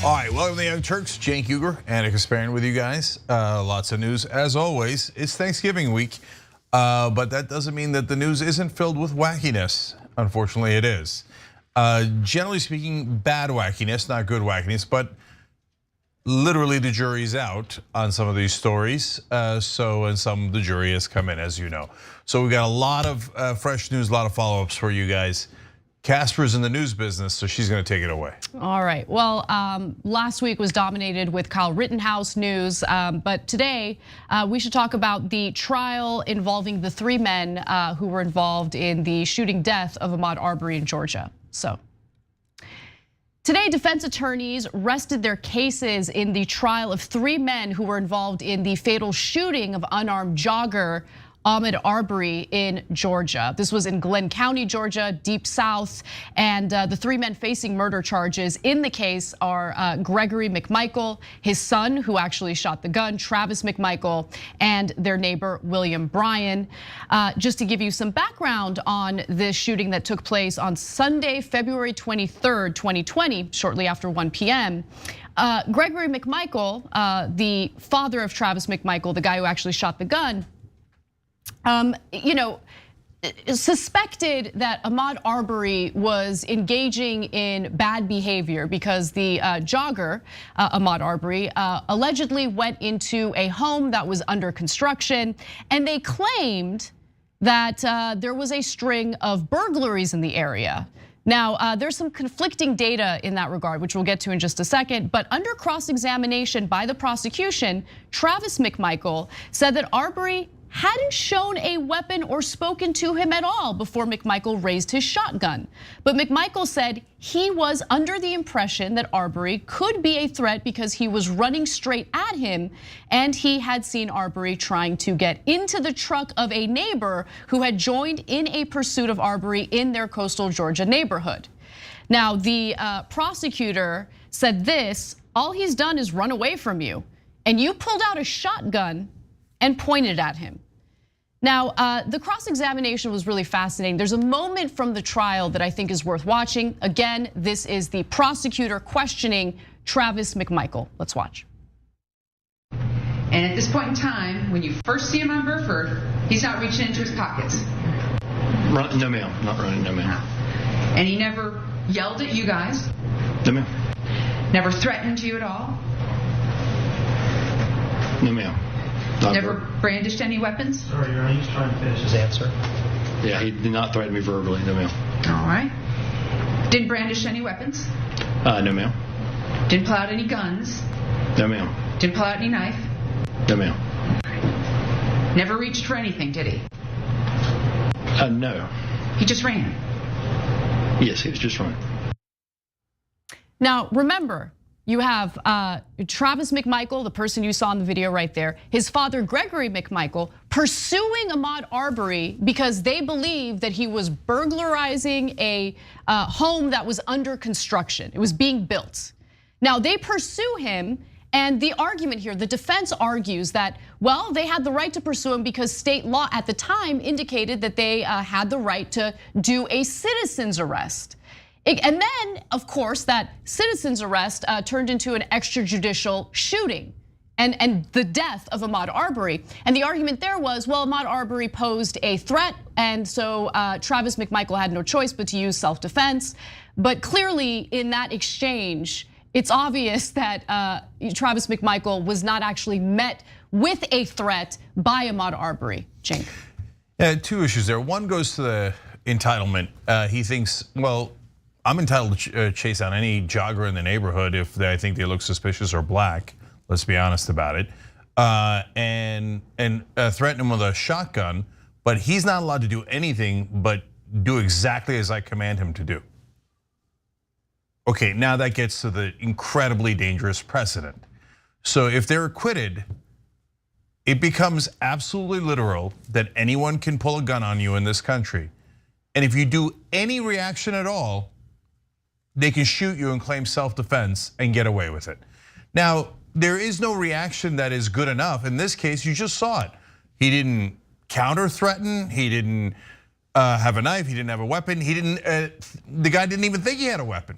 All right, welcome to the Young Turks. Cenk Uygur, Anna Kasparian with you guys. Lots of news as always. It's Thanksgiving week, but that doesn't mean that the news isn't filled with wackiness. Unfortunately, it is. Generally speaking, bad wackiness, not good wackiness, but literally the jury's out on some of these stories. And some the jury has come in, as you know. So we got a lot of fresh news, a lot of follow-ups for you guys. Casper's in the news business, so she's going to take it away. All right. Well, last week was dominated with Kyle Rittenhouse news, but today we should talk about the trial involving the 3 men who were involved in the shooting death of Ahmaud Arbery in Georgia. So today, defense attorneys rested their cases in the trial of 3 men who were involved in the fatal shooting of unarmed jogger Ahmaud Arbery in Georgia. This was in Glenn County, Georgia, deep south. And the 3 men facing murder charges in the case are Gregory McMichael, his son who actually shot the gun, Travis McMichael, and their neighbor, William Bryan. Just to give you some background on this shooting that took place on Sunday, February 23rd, 2020, shortly after 1 p.m. Gregory McMichael, the father of Travis McMichael, the guy who actually shot the gun, suspected that Ahmaud Arbery was engaging in bad behavior because the jogger, Ahmaud Arbery, allegedly went into a home that was under construction, and they claimed that there was a string of burglaries in the area. Now, there's some conflicting data in that regard, which we'll get to in just a second, but under cross-examination by the prosecution, Travis McMichael said that Arbery hadn't shown a weapon or spoken to him at all before McMichael raised his shotgun. But McMichael said he was under the impression that Arbery could be a threat because he was running straight at him, and he had seen Arbery trying to get into the truck of a neighbor who had joined in a pursuit of Arbery in their coastal Georgia neighborhood. Now, the prosecutor said this: all he's done is run away from you, and you pulled out a shotgun and pointed at him. Now, the cross-examination was really fascinating. There's a moment from the trial that I think is worth watching. Again, this is the prosecutor questioning Travis McMichael. Let's watch. And at this point in time, when you first see him on Burford, he's not reaching into his pockets. No, ma'am. Not running, no, ma'am. And he never yelled at you guys? No, ma'am. Never threatened you at all? No, ma'am. Never brandished any weapons? Sorry, Your Honor, he's trying to finish his answer. Yeah, he did not threaten me verbally, no, ma'am. All right. Didn't brandish any weapons? No, ma'am. Didn't pull out any guns? No, ma'am. Didn't pull out any knife? No, ma'am. Never reached for anything, did he? No. He just ran? Yes, he was just running. Now, remember, you have Travis McMichael, the person you saw in the video right there, his father, Gregory McMichael, pursuing Ahmaud Arbery because they believe that he was burglarizing a home that was under construction. It was being built. Now, they pursue him, and the argument here, the defense argues that, well, they had the right to pursue him because state law at the time indicated that they had the right to do a citizen's arrest. And then, of course, that citizen's arrest turned into an extrajudicial shooting and the death of Ahmaud Arbery. And the argument there was, well, Ahmaud Arbery posed a threat, and so Travis McMichael had no choice but to use self-defense. But clearly, in that exchange, it's obvious that Travis McMichael was not actually met with a threat by Ahmaud Arbery. Cenk. Yeah, 2 issues there. One goes to the entitlement. He thinks, well, I'm entitled to chase down any jogger in the neighborhood if I think they look suspicious or black. Let's be honest about it. And threaten him with a shotgun, but he's not allowed to do anything but do exactly as I command him to do. Okay, now that gets to the incredibly dangerous precedent. So if they're acquitted, it becomes absolutely literal that anyone can pull a gun on you in this country. And if you do any reaction at all, they can shoot you and claim self-defense and get away with it. Now, there is no reaction that is good enough. In this case, you just saw it. He didn't counter-threaten. He didn't have a knife. He didn't have a weapon. The guy didn't even think he had a weapon.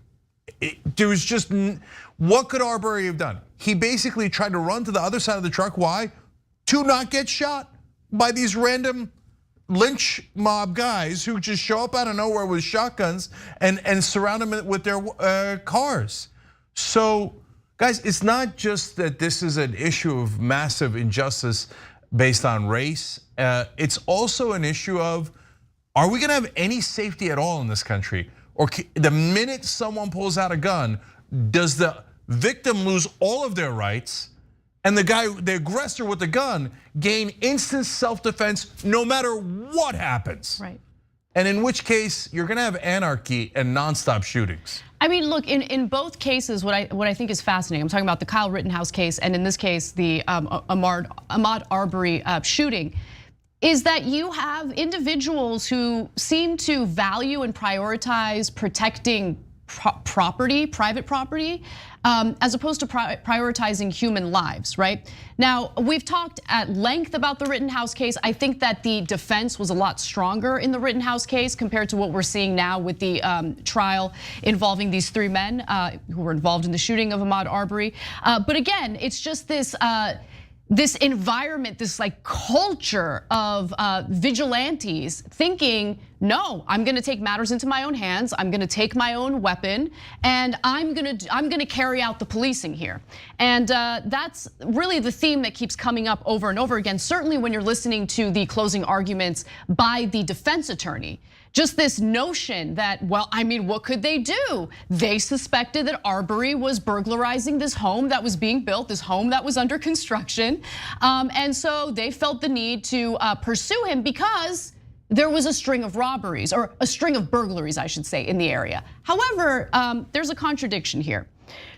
There was just, what could Arbery have done? He basically tried to run to the other side of the truck. Why? To not get shot by these random lynch mob guys who just show up out of nowhere with shotguns and surround them with their cars. So guys, it's not just that this is an issue of massive injustice based on race. It's also an issue of, are we gonna have any safety at all in this country? Or the minute someone pulls out a gun, does the victim lose all of their rights? And the aggressor with the gun, gain instant self-defense no matter what happens. Right. And in which case, you're gonna have anarchy and nonstop shootings. I mean, look, in both cases, what I think is fascinating, I'm talking about the Kyle Rittenhouse case, and in this case, the Ahmaud Arbery shooting, is that you have individuals who seem to value and prioritize protecting private property, as opposed to prioritizing human lives, right? Now, we've talked at length about the Rittenhouse case. I think that the defense was a lot stronger in the Rittenhouse case compared to what we're seeing now with the trial involving these 3 men who were involved in the shooting of Ahmaud Arbery. But again, it's just this environment, this like culture of vigilantes thinking, no, I'm gonna take matters into my own hands. I'm gonna take my own weapon, and I'm gonna carry out the policing here. And that's really the theme that keeps coming up over and over again. Certainly when you're listening to the closing arguments by the defense attorney. Just this notion that, well, I mean, what could they do? They suspected that Arbery was burglarizing this home that was being built, this home that was under construction. And so they felt the need to pursue him because there was a string of robberies, or a string of burglaries, I should say, in the area. However, there's a contradiction here.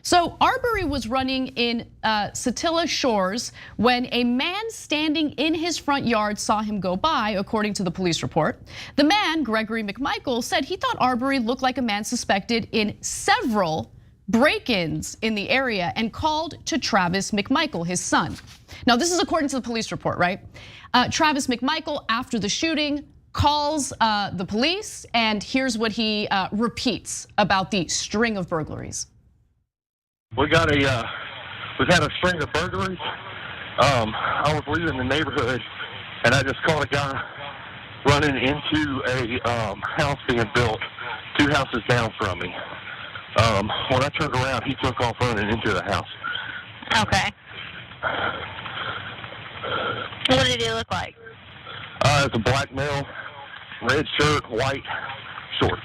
So Arbery was running in Satilla Shores when a man standing in his front yard saw him go by, according to the police report. The man, Gregory McMichael, said he thought Arbery looked like a man suspected in several break-ins in the area and called to Travis McMichael, his son. Now, this is according to the police report, right? Travis McMichael, after the shooting, calls the police, and here's what he repeats about the string of burglaries. We've had a string of burglaries. I was leaving the neighborhood, and I just caught a guy running into a house being built 2 houses down from me. When I turned around, he took off running into the house. Okay. What did he look like? It's a black male, red shirt, white shorts.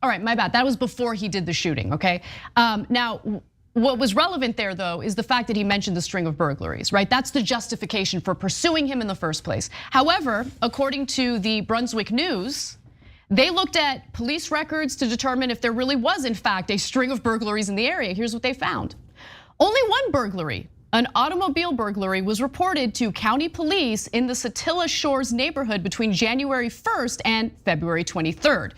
All right, my bad. That was before he did the shooting, okay? Now, what was relevant there, though, is the fact that he mentioned the string of burglaries, right? That's the justification for pursuing him in the first place. However, according to the Brunswick News, they looked at police records to determine if there really was, in fact, a string of burglaries in the area. Here's what they found. Only one burglary, an automobile burglary, was reported to county police in the Satilla Shores neighborhood between January 1st and February 23rd.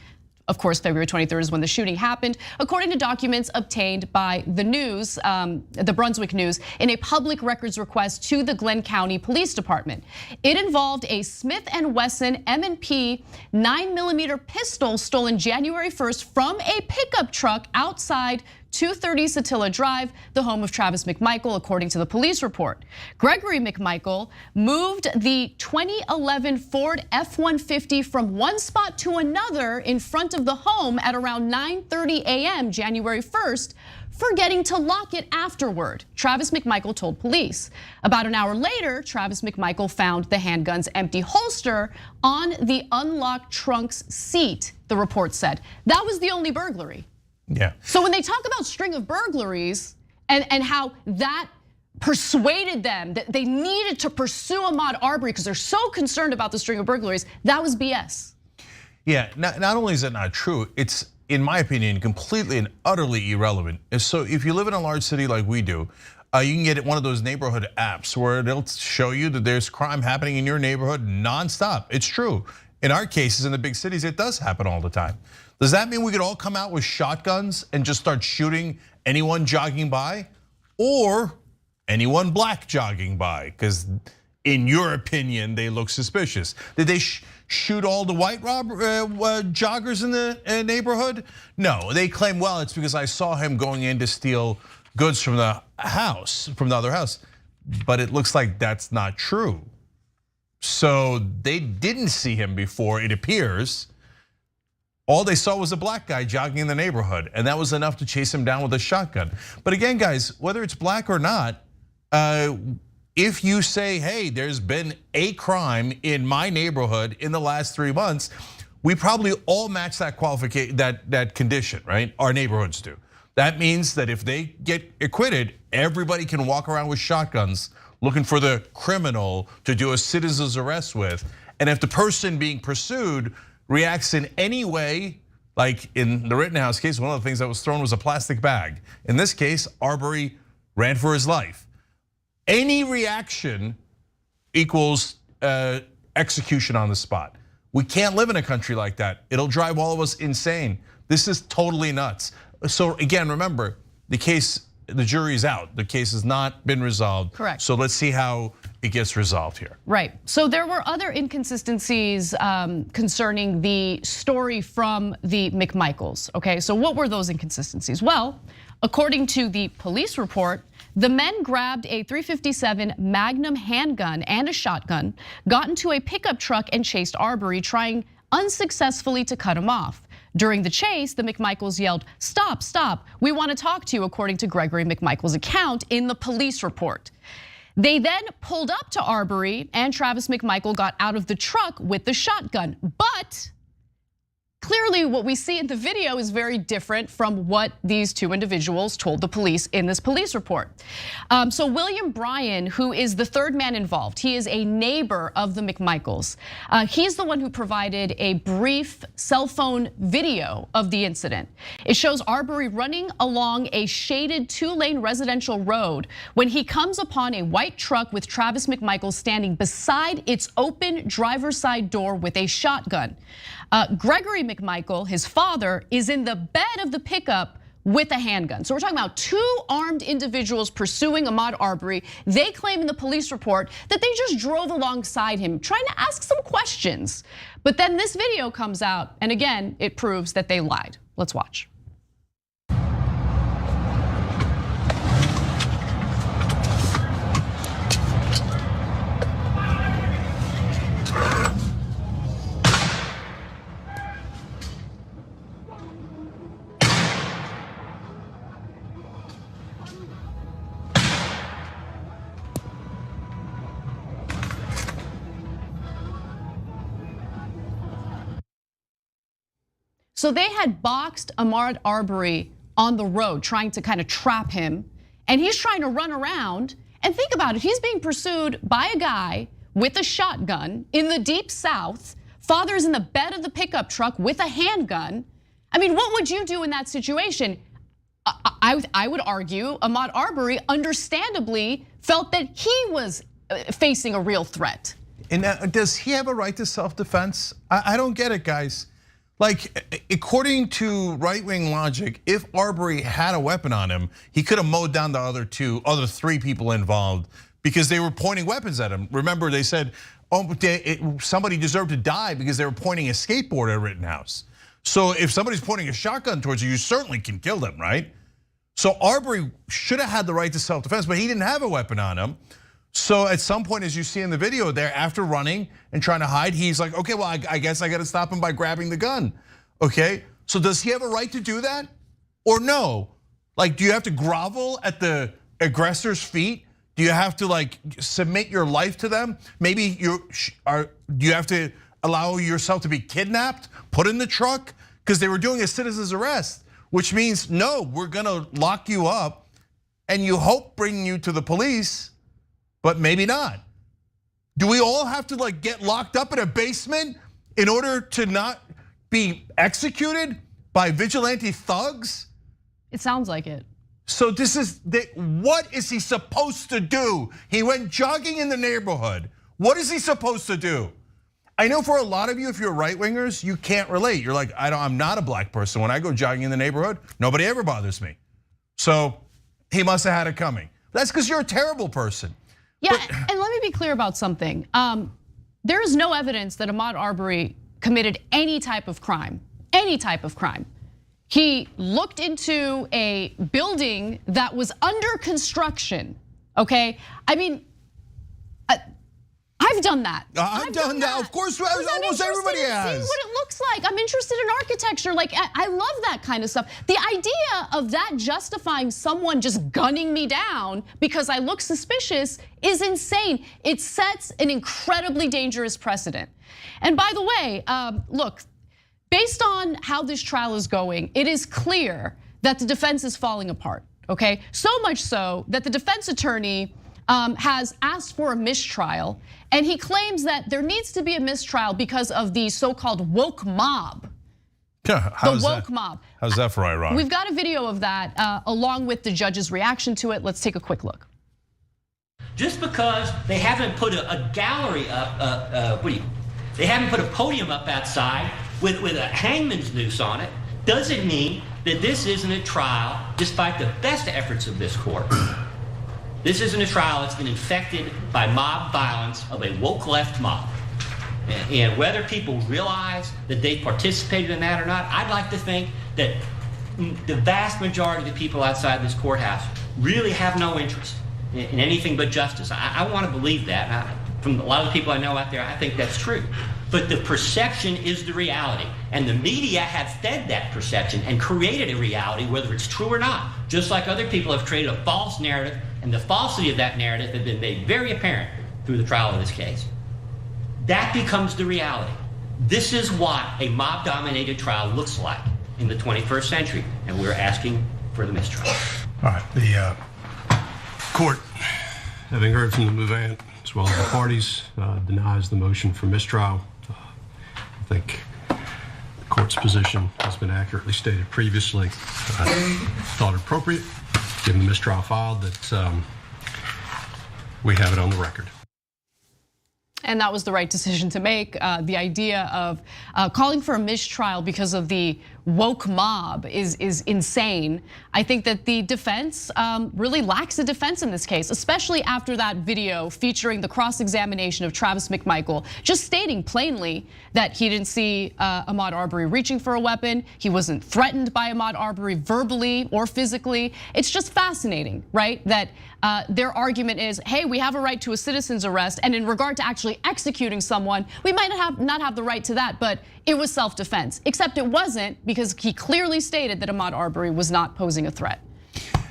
Of course, February 23rd is when the shooting happened, according to documents obtained by the news, the Brunswick News, in a public records request to the Glenn County Police Department. It involved a Smith & Wesson M&P 9mm pistol stolen January 1st from a pickup truck outside 230 Satilla Drive, the home of Travis McMichael, according to the police report. Gregory McMichael moved the 2011 Ford F-150 from one spot to another in front of the home at around 9:30 a.m. January 1st, forgetting to lock it afterward, Travis McMichael told police. About an hour later, Travis McMichael found the handgun's empty holster on the unlocked trunk's seat, the report said. That was the only burglary. Yeah. So when they talk about string of burglaries and how that persuaded them that they needed to pursue Ahmaud Arbery because they're so concerned about the string of burglaries, that was BS. Yeah, not only is it not true, it's, in my opinion, completely and utterly irrelevant. So if you live in a large city like we do, you can get one of those neighborhood apps where it'll show you that there's crime happening in your neighborhood nonstop. It's true. In our cases, in the big cities, it does happen all the time. Does that mean we could all come out with shotguns and just start shooting anyone jogging by? Or anyone black jogging by? Because in your opinion, they look suspicious. Did they shoot all the white joggers in the neighborhood? No, they claim, well, it's because I saw him going in to steal goods from the other house. But it looks like that's not true. So they didn't see him before, it appears. All they saw was a black guy jogging in the neighborhood, and that was enough to chase him down with a shotgun. But again, guys, whether it's black or not, if you say, hey, there's been a crime in my neighborhood in the last 3 months, we probably all match that qualification, that condition, right? Our neighborhoods do. That means that if they get acquitted, everybody can walk around with shotguns looking for the criminal to do a citizen's arrest with. And if the person being pursued reacts in any way, like in the Rittenhouse case, one of the things that was thrown was a plastic bag. In this case, Arbery ran for his life. Any reaction equals execution on the spot. We can't live in a country like that. It'll drive all of us insane. This is totally nuts. So again, remember, the jury is out. The case has not been resolved. Correct. So let's see how it gets resolved here. Right, so there were other inconsistencies concerning the story from the McMichaels, okay? So what were those inconsistencies? Well, according to the police report, the men grabbed a .357 Magnum handgun and a shotgun, got into a pickup truck and chased Arbery, trying unsuccessfully to cut him off. During the chase, the McMichaels yelled, "Stop, stop, we want to talk to you," according to Gregory McMichael's account in the police report. They then pulled up to Arbery and Travis McMichael got out of the truck with the shotgun. But clearly what we see in the video is very different from what these two individuals told the police in this police report. So William Bryan, who is the third man involved, he is a neighbor of the McMichaels. He's the one who provided a brief cell phone video of the incident. It shows Arbery running along a shaded 2-lane residential road when he comes upon a white truck with Travis McMichael standing beside its open driver's side door with a shotgun. Gregory McMichael, his father, is in the bed of the pickup with a handgun. So we're talking about 2 armed individuals pursuing Ahmaud Arbery. They claim in the police report that they just drove alongside him, trying to ask some questions. But then this video comes out, and again, it proves that they lied. Let's watch. So they had boxed Ahmaud Arbery on the road, trying to kind of trap him, and he's trying to run around. And think about it, he's being pursued by a guy with a shotgun in the deep South. Father's in the bed of the pickup truck with a handgun. I mean, what would you do in that situation? I would argue Ahmaud Arbery understandably felt that he was facing a real threat. And does he have a right to self-defense? I don't get it, guys. Like, according to right-wing logic, if Arbery had a weapon on him, he could have mowed down the other 3 people involved because they were pointing weapons at him. Remember, they said, somebody deserved to die because they were pointing a skateboard at Rittenhouse. So if somebody's pointing a shotgun towards you, you certainly can kill them, right? So Arbery should have had the right to self-defense, but he didn't have a weapon on him. So at some point, as you see in the video there, after running and trying to hide, he's like, okay, well, I guess I gotta stop him by grabbing the gun, okay? So does he have a right to do that or no? Like, do you have to grovel at the aggressor's feet? Do you have to like submit your life to them? Maybe do you have to allow yourself to be kidnapped, put in the truck? Because they were doing a citizen's arrest, which means, no, we're gonna lock you up and you hope bringing you to the police, but maybe not. Do we all have to like get locked up in a basement in order to not be executed by vigilante thugs? It sounds like it. So what is he supposed to do? He went jogging in the neighborhood. What is he supposed to do? I know for a lot of you, if you're right-wingers, you can't relate. You're like, I'm not a black person. When I go jogging in the neighborhood, nobody ever bothers me. So he must have had it coming. That's because you're a terrible person. Yeah, and let me be clear about something. there is no evidence that Ahmaud Arbery committed any type of crime, any type of crime. He looked into a building that was under construction, okay? I mean, I've done that. I've done that. Of course, almost everybody has. See what it looks like. I'm interested in architecture. Like, I love that kind of stuff. The idea of that justifying someone just gunning me down because I look suspicious is insane. It sets an incredibly dangerous precedent. And by the way, look, based on how this trial is going, it is clear that the defense is falling apart, okay? So much so that the defense attorney has asked for a mistrial, and he claims that there needs to be a mistrial because of the so-called woke mob. How's the woke mob. How's that for ironic? We've got a video of that along with the judge's reaction to it. Let's take a quick look. Just because they haven't put a gallery up, they haven't put a podium up outside with a hangman's noose on it, doesn't mean that this isn't a trial despite the best efforts of this court. This isn't a trial that's been infected by mob violence of a woke left mob. And whether people realize that they participated in that or not, I'd like to think that the vast majority of the people outside this courthouse really have no interest in anything but justice. I want to believe that. From a lot of the people I know out there, I think that's true. But the perception is the reality. And the media have fed that perception and created a reality, whether it's true or not. Just like other people have created a false narrative, and the falsity of that narrative has been made very apparent through the trial of this case. That becomes the reality. This is what a mob-dominated trial looks like in the 21st century, and we're asking for the mistrial. All right, the court, having heard from the movant as well as the parties, denies the motion for mistrial. I think the court's position has been accurately stated previously. I thought it appropriate, given the mistrial filed, that we have it on the record. And that was the right decision to make. The idea of calling for a mistrial because of the woke mob is insane. I think that the defense really lacks a defense in this case, especially after that video featuring the cross-examination of Travis McMichael, just stating plainly that he didn't see Ahmaud Arbery reaching for a weapon. He wasn't threatened by Ahmaud Arbery verbally or physically. It's just fascinating, right? That their argument is, hey, we have a right to a citizen's arrest, and in regard to actually executing someone, we might not have the right to that, but it was self-defense. Except it wasn't, because he clearly stated that Ahmaud Arbery was not posing a threat.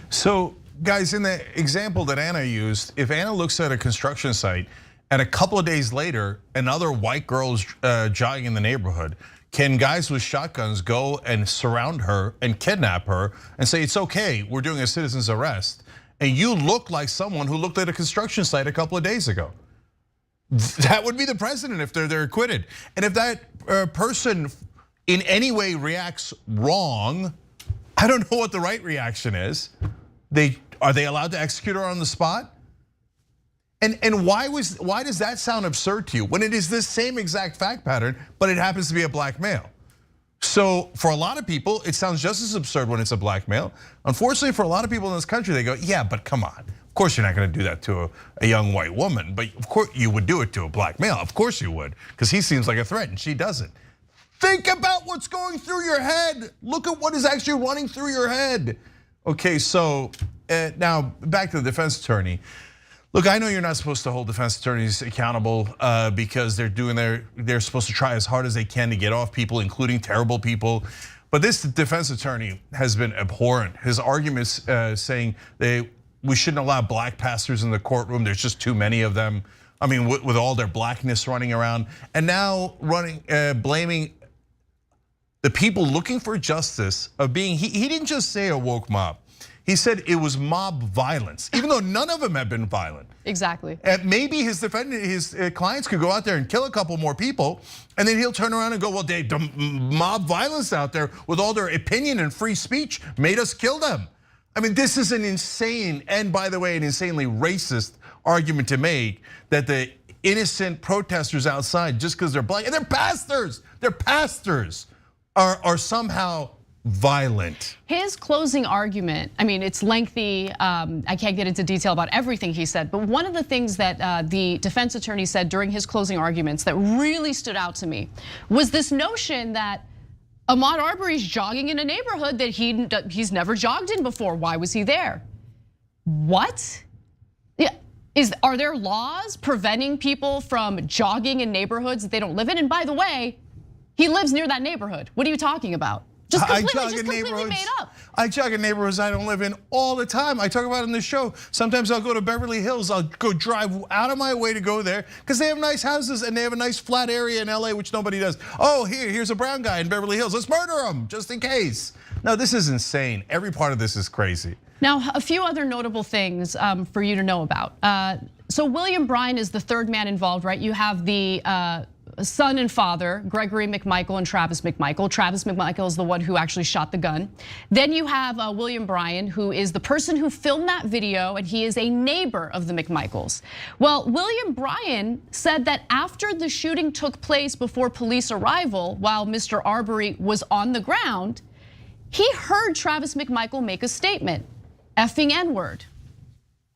So, guys, in the example that Anna used, if Anna looks at a construction site and a couple of days later, another white girl is jogging in the neighborhood, can guys with shotguns go and surround her and kidnap her and say, it's okay, we're doing a citizen's arrest? And you look like someone who looked at a construction site a couple of days ago. That would be the precedent if they're acquitted. And if that person in any way reacts wrong, I don't know what the right reaction is. Are they allowed to execute her on the spot? And why does that sound absurd to you when it is this same exact fact pattern, but it happens to be a black male? So for a lot of people, it sounds just as absurd when it's a black male. Unfortunately, for a lot of people in this country, they go, yeah, but come on. Of course you're not gonna do that to a young white woman, but of course you would do it to a black male. Of course you would, because he seems like a threat and she doesn't. Think about what's going through your head. Look at what is actually running through your head. Okay, so now back to the defense attorney. Look, I know you're not supposed to hold defense attorneys accountable because they're supposed to try as hard as they can to get off people, including terrible people. But this defense attorney has been abhorrent. His arguments saying we shouldn't allow black pastors in the courtroom. There's just too many of them. I mean, with all their blackness running around, and now blaming the people looking for justice of being. He didn't just say a woke mob. He said it was mob violence, even though none of them have been violent. Exactly. Maybe his clients could go out there and kill a couple more people, and then he'll turn around and go, well, the mob violence out there with all their opinion and free speech made us kill them. I mean, this is an insane, and by the way, an insanely racist argument to make that the innocent protesters outside, just because they're black, and they're pastors, are somehow violent. His closing argument, I mean, it's lengthy. I can't get into detail about everything he said, but one of the things that the defense attorney said during his closing arguments that really stood out to me was this notion that Ahmaud Arbery's jogging in a neighborhood that he's never jogged in before. Why was he there? What? Yeah. Are there laws preventing people from jogging in neighborhoods that they don't live in? And by the way, he lives near that neighborhood. What are you talking about? Just completely made up. I jog in neighborhoods I don't live in all the time. I talk about it in the show. Sometimes I'll go to Beverly Hills. I'll go drive out of my way to go there because they have nice houses and they have a nice flat area in LA, which nobody does. Oh, here's a brown guy in Beverly Hills. Let's murder him just in case. No, this is insane. Every part of this is crazy. Now, a few other notable things for you to know about. So William Bryan is the third man involved, right? You have the son and father, Gregory McMichael and Travis McMichael. Travis McMichael is the one who actually shot the gun. Then you have William Bryan, who is the person who filmed that video, and he is a neighbor of the McMichaels. Well, William Bryan said that after the shooting took place before police arrival, while Mr. Arbery was on the ground, he heard Travis McMichael make a statement, effing N-word.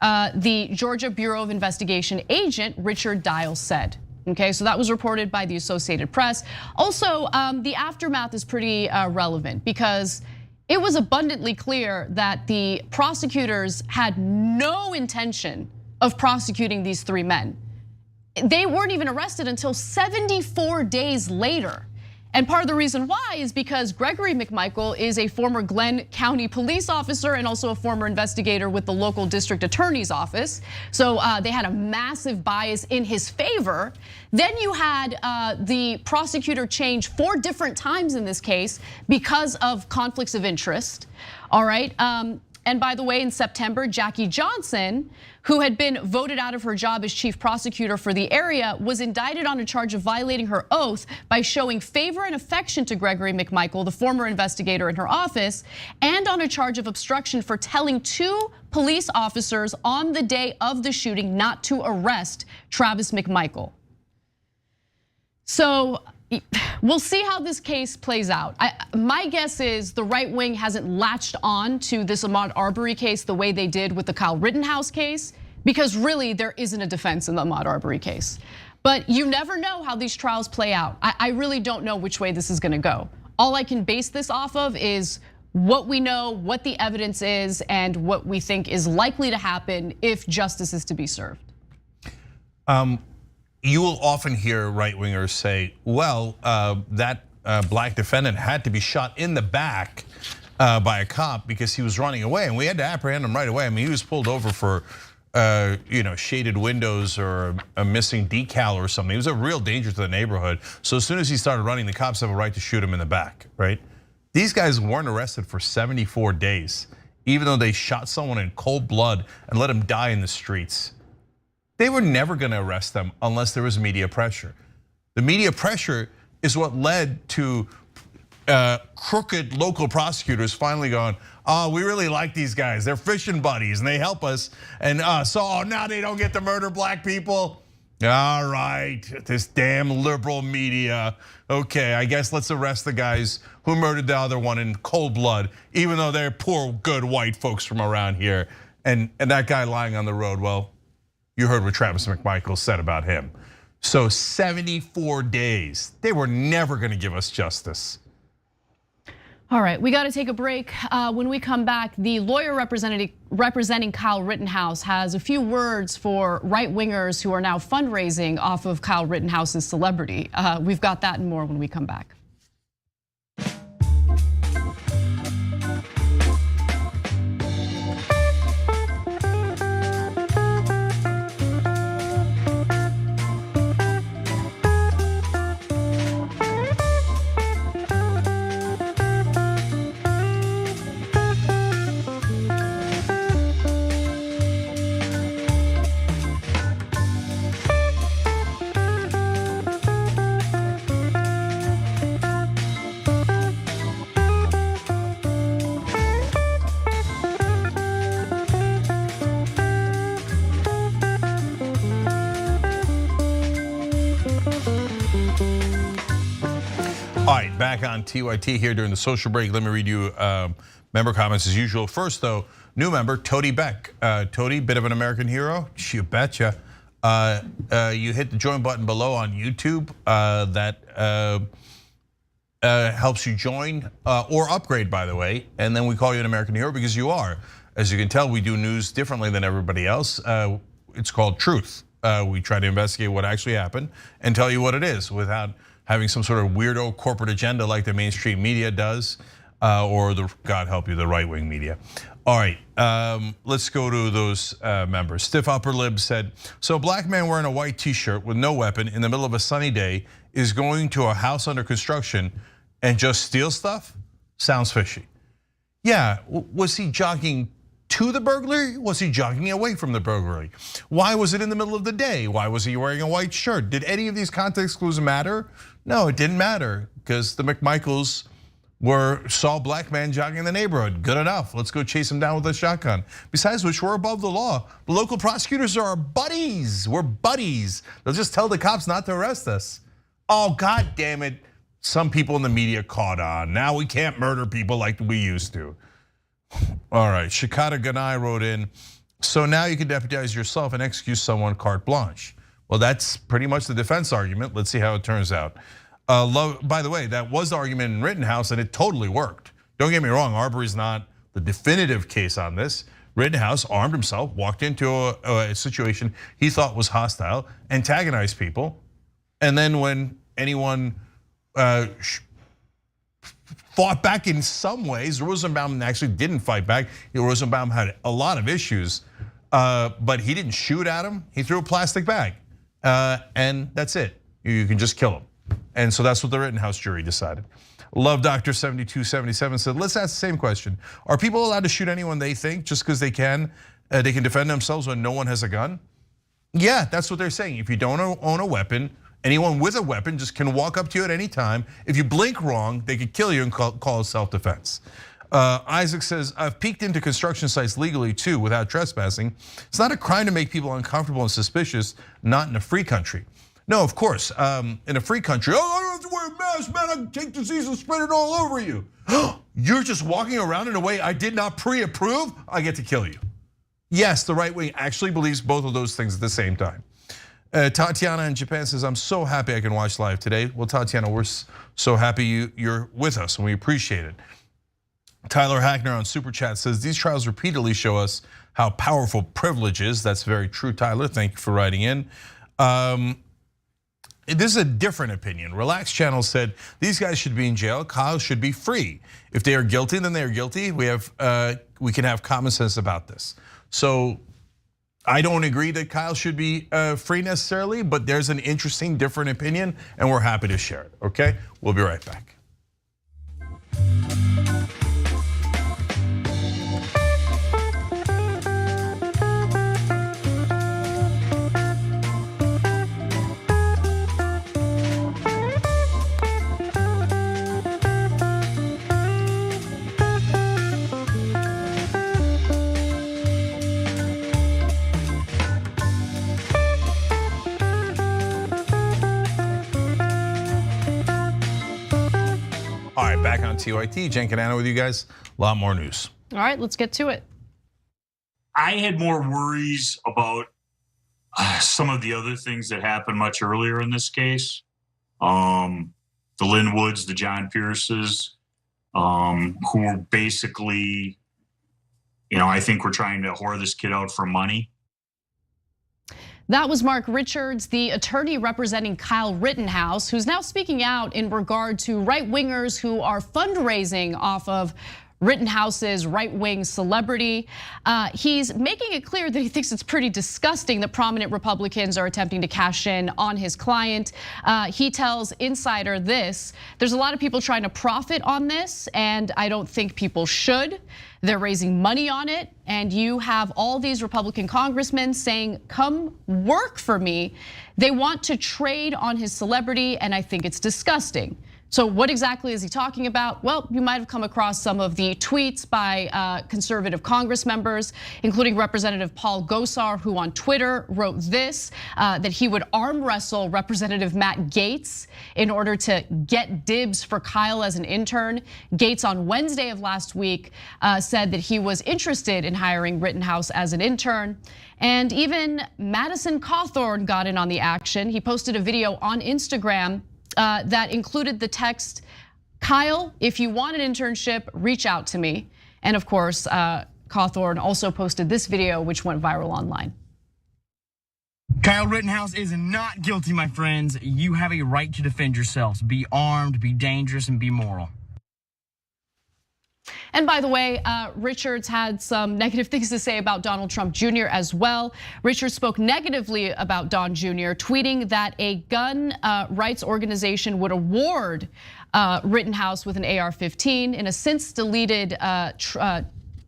The Georgia Bureau of Investigation agent, Richard Dial, said. Okay, so that was reported by the Associated Press. Also, the aftermath is pretty relevant because it was abundantly clear that the prosecutors had no intention of prosecuting these three men. They weren't even arrested until 74 days later. And part of the reason why is because Gregory McMichael is a former Glenn County police officer and also a former investigator with the local district attorney's office. So they had a massive bias in his favor. Then you had the prosecutor change 4 different times in this case because of conflicts of interest, all right? And by the way, in September, Jackie Johnson, who had been voted out of her job as chief prosecutor for the area, was indicted on a charge of violating her oath by showing favor and affection to Gregory McMichael, the former investigator in her office, and on a charge of obstruction for telling 2 police officers on the day of the shooting not to arrest Travis McMichael. So we'll see how this case plays out. My guess is the right wing hasn't latched on to this Ahmaud Arbery case the way they did with the Kyle Rittenhouse case, because really there isn't a defense in the Ahmaud Arbery case. But you never know how these trials play out. I really don't know which way this is gonna go. All I can base this off of is what we know, what the evidence is, and what we think is likely to happen if justice is to be served. You will often hear right-wingers say, well, that black defendant had to be shot in the back by a cop because he was running away, and we had to apprehend him right away. I mean, he was pulled over for shaded windows or a missing decal or something. He was a real danger to the neighborhood. So as soon as he started running, the cops have a right to shoot him in the back, right? These guys weren't arrested for 74 days, even though they shot someone in cold blood and let him die in the streets. They were never gonna arrest them unless there was media pressure. The media pressure is what led to crooked local prosecutors finally going, oh, we really like these guys. They're fishing buddies and they help us. And so now they don't get to murder black people. All right, this damn liberal media. Okay, I guess let's arrest the guys who murdered the other one in cold blood, even though they're poor, good white folks from around here. And that guy lying on the road, well, you heard what Travis McMichael said about him. So 74 days, they were never gonna give us justice. All right, we got to take a break. When we come back, the lawyer representing Kyle Rittenhouse has a few words for right-wingers who are now fundraising off of Kyle Rittenhouse's celebrity. We've got that and more when we come back. right, back on TYT here during the social break. Let me read you member comments as usual. First, though, new member Tody Beck. Tody, bit of an American hero. You betcha. You hit the join button below on YouTube. That helps you join or upgrade, by the way. And then we call you an American hero because you are. As you can tell, we do news differently than everybody else. It's called Truth. We try to investigate what actually happened and tell you what it is without having some sort of weirdo corporate agenda like the mainstream media does, or the, God help you, the right-wing media. All right, let's go to those members. Stiff Upper Lib said, so a black man wearing a white t-shirt with no weapon in the middle of a sunny day is going to a house under construction and just steal stuff? Sounds fishy. Yeah, was he jogging to the burglary? Was he jogging away from the burglary? Why was it in the middle of the day? Why was he wearing a white shirt? Did any of these context clues matter? No, it didn't matter because the McMichaels saw a black man jogging in the neighborhood. Good enough, let's go chase him down with a shotgun. Besides which, we're above the law. The local prosecutors are our buddies, we're buddies. They'll just tell the cops not to arrest us. Oh, God damn it, some people in the media caught on. Now we can't murder people like we used to. All right, Shikata Ganai wrote in, so now you can deputize yourself and execute someone carte blanche. Well, that's pretty much the defense argument. Let's see how it turns out. By the way, that was the argument in Rittenhouse and it totally worked. Don't get me wrong, Arbery's not the definitive case on this. Rittenhouse armed himself, walked into a situation he thought was hostile, antagonized people. And then when anyone fought back in some ways, Rosenbaum actually didn't fight back. Rosenbaum had a lot of issues, but he didn't shoot at him. He threw a plastic bag, and that's it. You can just kill him. And so that's what the Rittenhouse jury decided. Love Doctor 7277 said, let's ask the same question. Are people allowed to shoot anyone they think just because they can defend themselves when no one has a gun? Yeah, that's what they're saying. If you don't own a weapon, anyone with a weapon just can walk up to you at any time. If you blink wrong, they could kill you and call it self-defense. Isaac says, I've peeked into construction sites legally too without trespassing. It's not a crime to make people uncomfortable and suspicious, not in a free country. No, of course, in a free country, oh, I don't have to wear a mask, man, I can take disease and spread it all over you. You're just walking around in a way I did not pre-approve, I get to kill you. Yes, the right wing actually believes both of those things at the same time. Tatiana in Japan says, I'm so happy I can watch live today. Well, Tatiana, we're so happy you're with us and we appreciate it. Tyler Hackner on Super Chat says, these trials repeatedly show us how powerful privilege is. That's very true, Tyler, thank you for writing in. This is a different opinion. Relax Channel said, these guys should be in jail, Kyle should be free. If they are guilty, then they are guilty. We can have common sense about this. So I don't agree that Kyle should be free necessarily, but there's an interesting, different opinion, and we're happy to share it, okay? We'll be right back. Back on TYT, Jen Canano with you guys. A lot more news. All right, let's get to it. I had more worries about some of the other things that happened much earlier in this case. The Lynn Woods, the John Pierces, who were basically, I think we're trying to whore this kid out for money. That was Mark Richards, the attorney representing Kyle Rittenhouse, who's now speaking out in regard to right-wingers who are fundraising off of Rittenhouse's right-wing celebrity. He's making it clear that he thinks it's pretty disgusting that prominent Republicans are attempting to cash in on his client. He tells Insider this, there's a lot of people trying to profit on this, and I don't think people should. They're raising money on it, and you have all these Republican congressmen saying, come work for me. They want to trade on his celebrity, and I think it's disgusting. So what exactly is he talking about? Well, you might have come across some of the tweets by conservative Congress members, including Representative Paul Gosar, who on Twitter wrote this, that he would arm wrestle Representative Matt Gaetz in order to get dibs for Kyle as an intern. Gaetz on Wednesday of last week said that he was interested in hiring Rittenhouse as an intern. And even Madison Cawthorn got in on the action. He posted a video on Instagram that included the text, "Kyle, if you want an internship, reach out to me." And of course, Cawthorn also posted this video, which went viral online. Kyle Rittenhouse is not guilty, my friends. You have a right to defend yourselves. Be armed, be dangerous, and be moral. And by the way, Richards had some negative things to say about Donald Trump Jr. as well. Richards spoke negatively about Don Jr., tweeting that a gun rights organization would award Rittenhouse with an AR-15. In a since deleted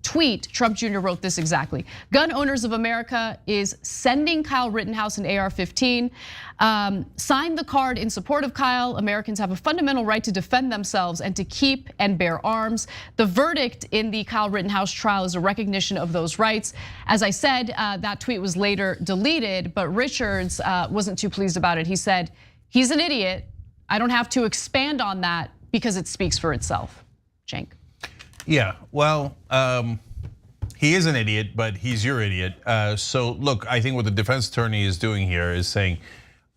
tweet, Trump Jr. wrote this exactly: "Gun Owners of America is sending Kyle Rittenhouse an AR-15. Sign the card in support of Kyle. Americans have a fundamental right to defend themselves and to keep and bear arms. The verdict in the Kyle Rittenhouse trial is a recognition of those rights." As I said, that tweet was later deleted, but Richards wasn't too pleased about it. He said, "He's an idiot. I don't have to expand on that because it speaks for itself." Cenk. Yeah, well, he is an idiot, but he's your idiot. So look, I think what the defense attorney is doing here is saying,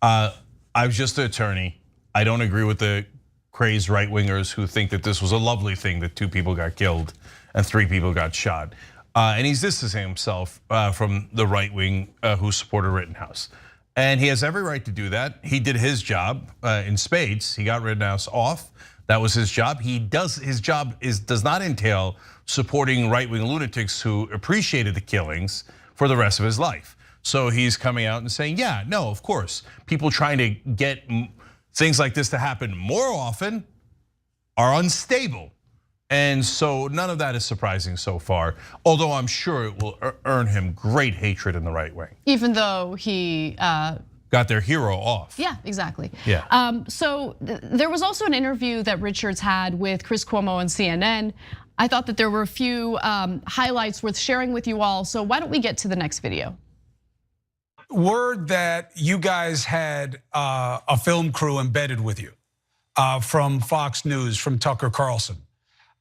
I was just an attorney. I don't agree with the crazed right-wingers who think that this was a lovely thing that 2 people got killed and 3 people got shot. And he's distancing himself from the right wing who supported Rittenhouse. And he has every right to do that. He did his job in spades. He got Rittenhouse off. That was his job. His job does not entail supporting right-wing lunatics who appreciated the killings for the rest of his life. So he's coming out and saying, yeah, no, of course, people trying to get things like this to happen more often are unstable. And so none of that is surprising so far, although I'm sure it will earn him great hatred in the right wing. Even though he got their hero off. Yeah, exactly. Yeah. So there was also an interview that Richards had with Chris Cuomo on CNN. I thought that there were a few highlights worth sharing with you all. So why don't we get to the next video? Word that you guys had a film crew embedded with you from Fox News, from Tucker Carlson.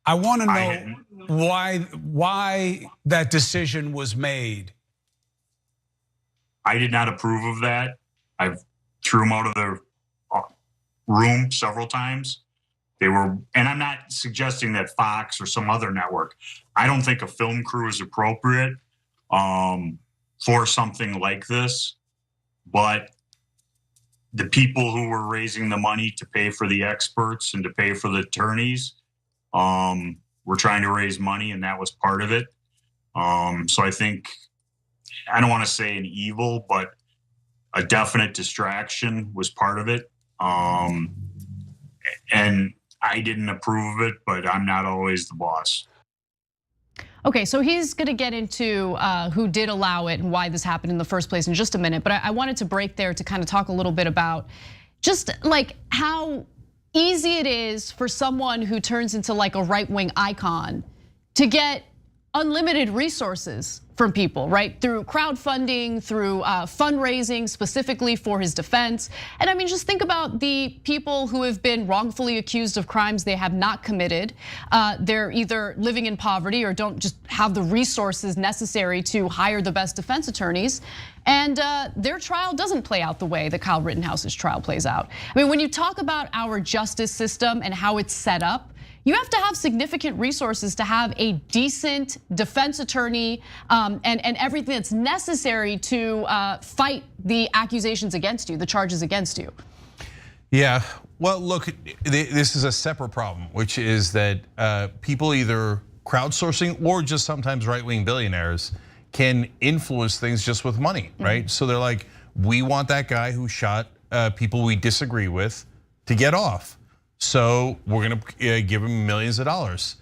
I want to know why that decision was made. I did not approve of that. I've threw them out of the room several times. And I'm not suggesting that Fox or some other network. I don't think a film crew is appropriate for something like this. But the people who were raising the money to pay for the experts and to pay for the attorneys were trying to raise money, and that was part of it. So I think, I don't want to say an evil, but a definite distraction was part of it. And I didn't approve of it, but I'm not always the boss. Okay, so he's gonna get into who did allow it and why this happened in the first place in just a minute, but I wanted to break there to kind of talk a little bit about just like how easy it is for someone who turns into like a right-wing icon to get unlimited resources from people, right? Through crowdfunding, through fundraising specifically for his defense. And I mean, just think about the people who have been wrongfully accused of crimes they have not committed. They're either living in poverty or don't just have the resources necessary to hire the best defense attorneys. And their trial doesn't play out the way that Kyle Rittenhouse's trial plays out. I mean, when you talk about our justice system and how it's set up, you have to have significant resources to have a decent defense attorney and everything that's necessary to fight the accusations against you, the charges against you. Yeah, well, look, this is a separate problem, which is that people either crowdsourcing or just sometimes right-wing billionaires can influence things just with money, right? So they're like, we want that guy who shot people we disagree with to get off. So we're gonna give him millions of dollars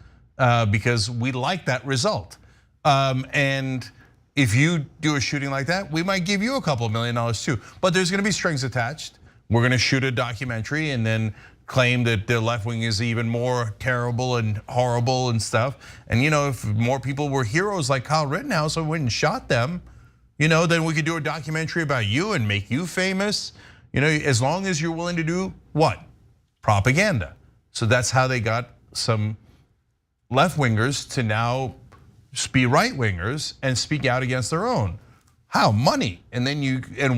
because we like that result. And if you do a shooting like that, we might give you a couple $1 million too. But there's gonna be strings attached. We're gonna shoot a documentary and then claim that the left wing is even more terrible and horrible and stuff. And if more people were heroes like Kyle Rittenhouse, I went and shot them, then we could do a documentary about you and make you famous. As long as you're willing to do what? Propaganda. So that's how they got some left wingers to now be right wingers and speak out against their own. How? Money. And then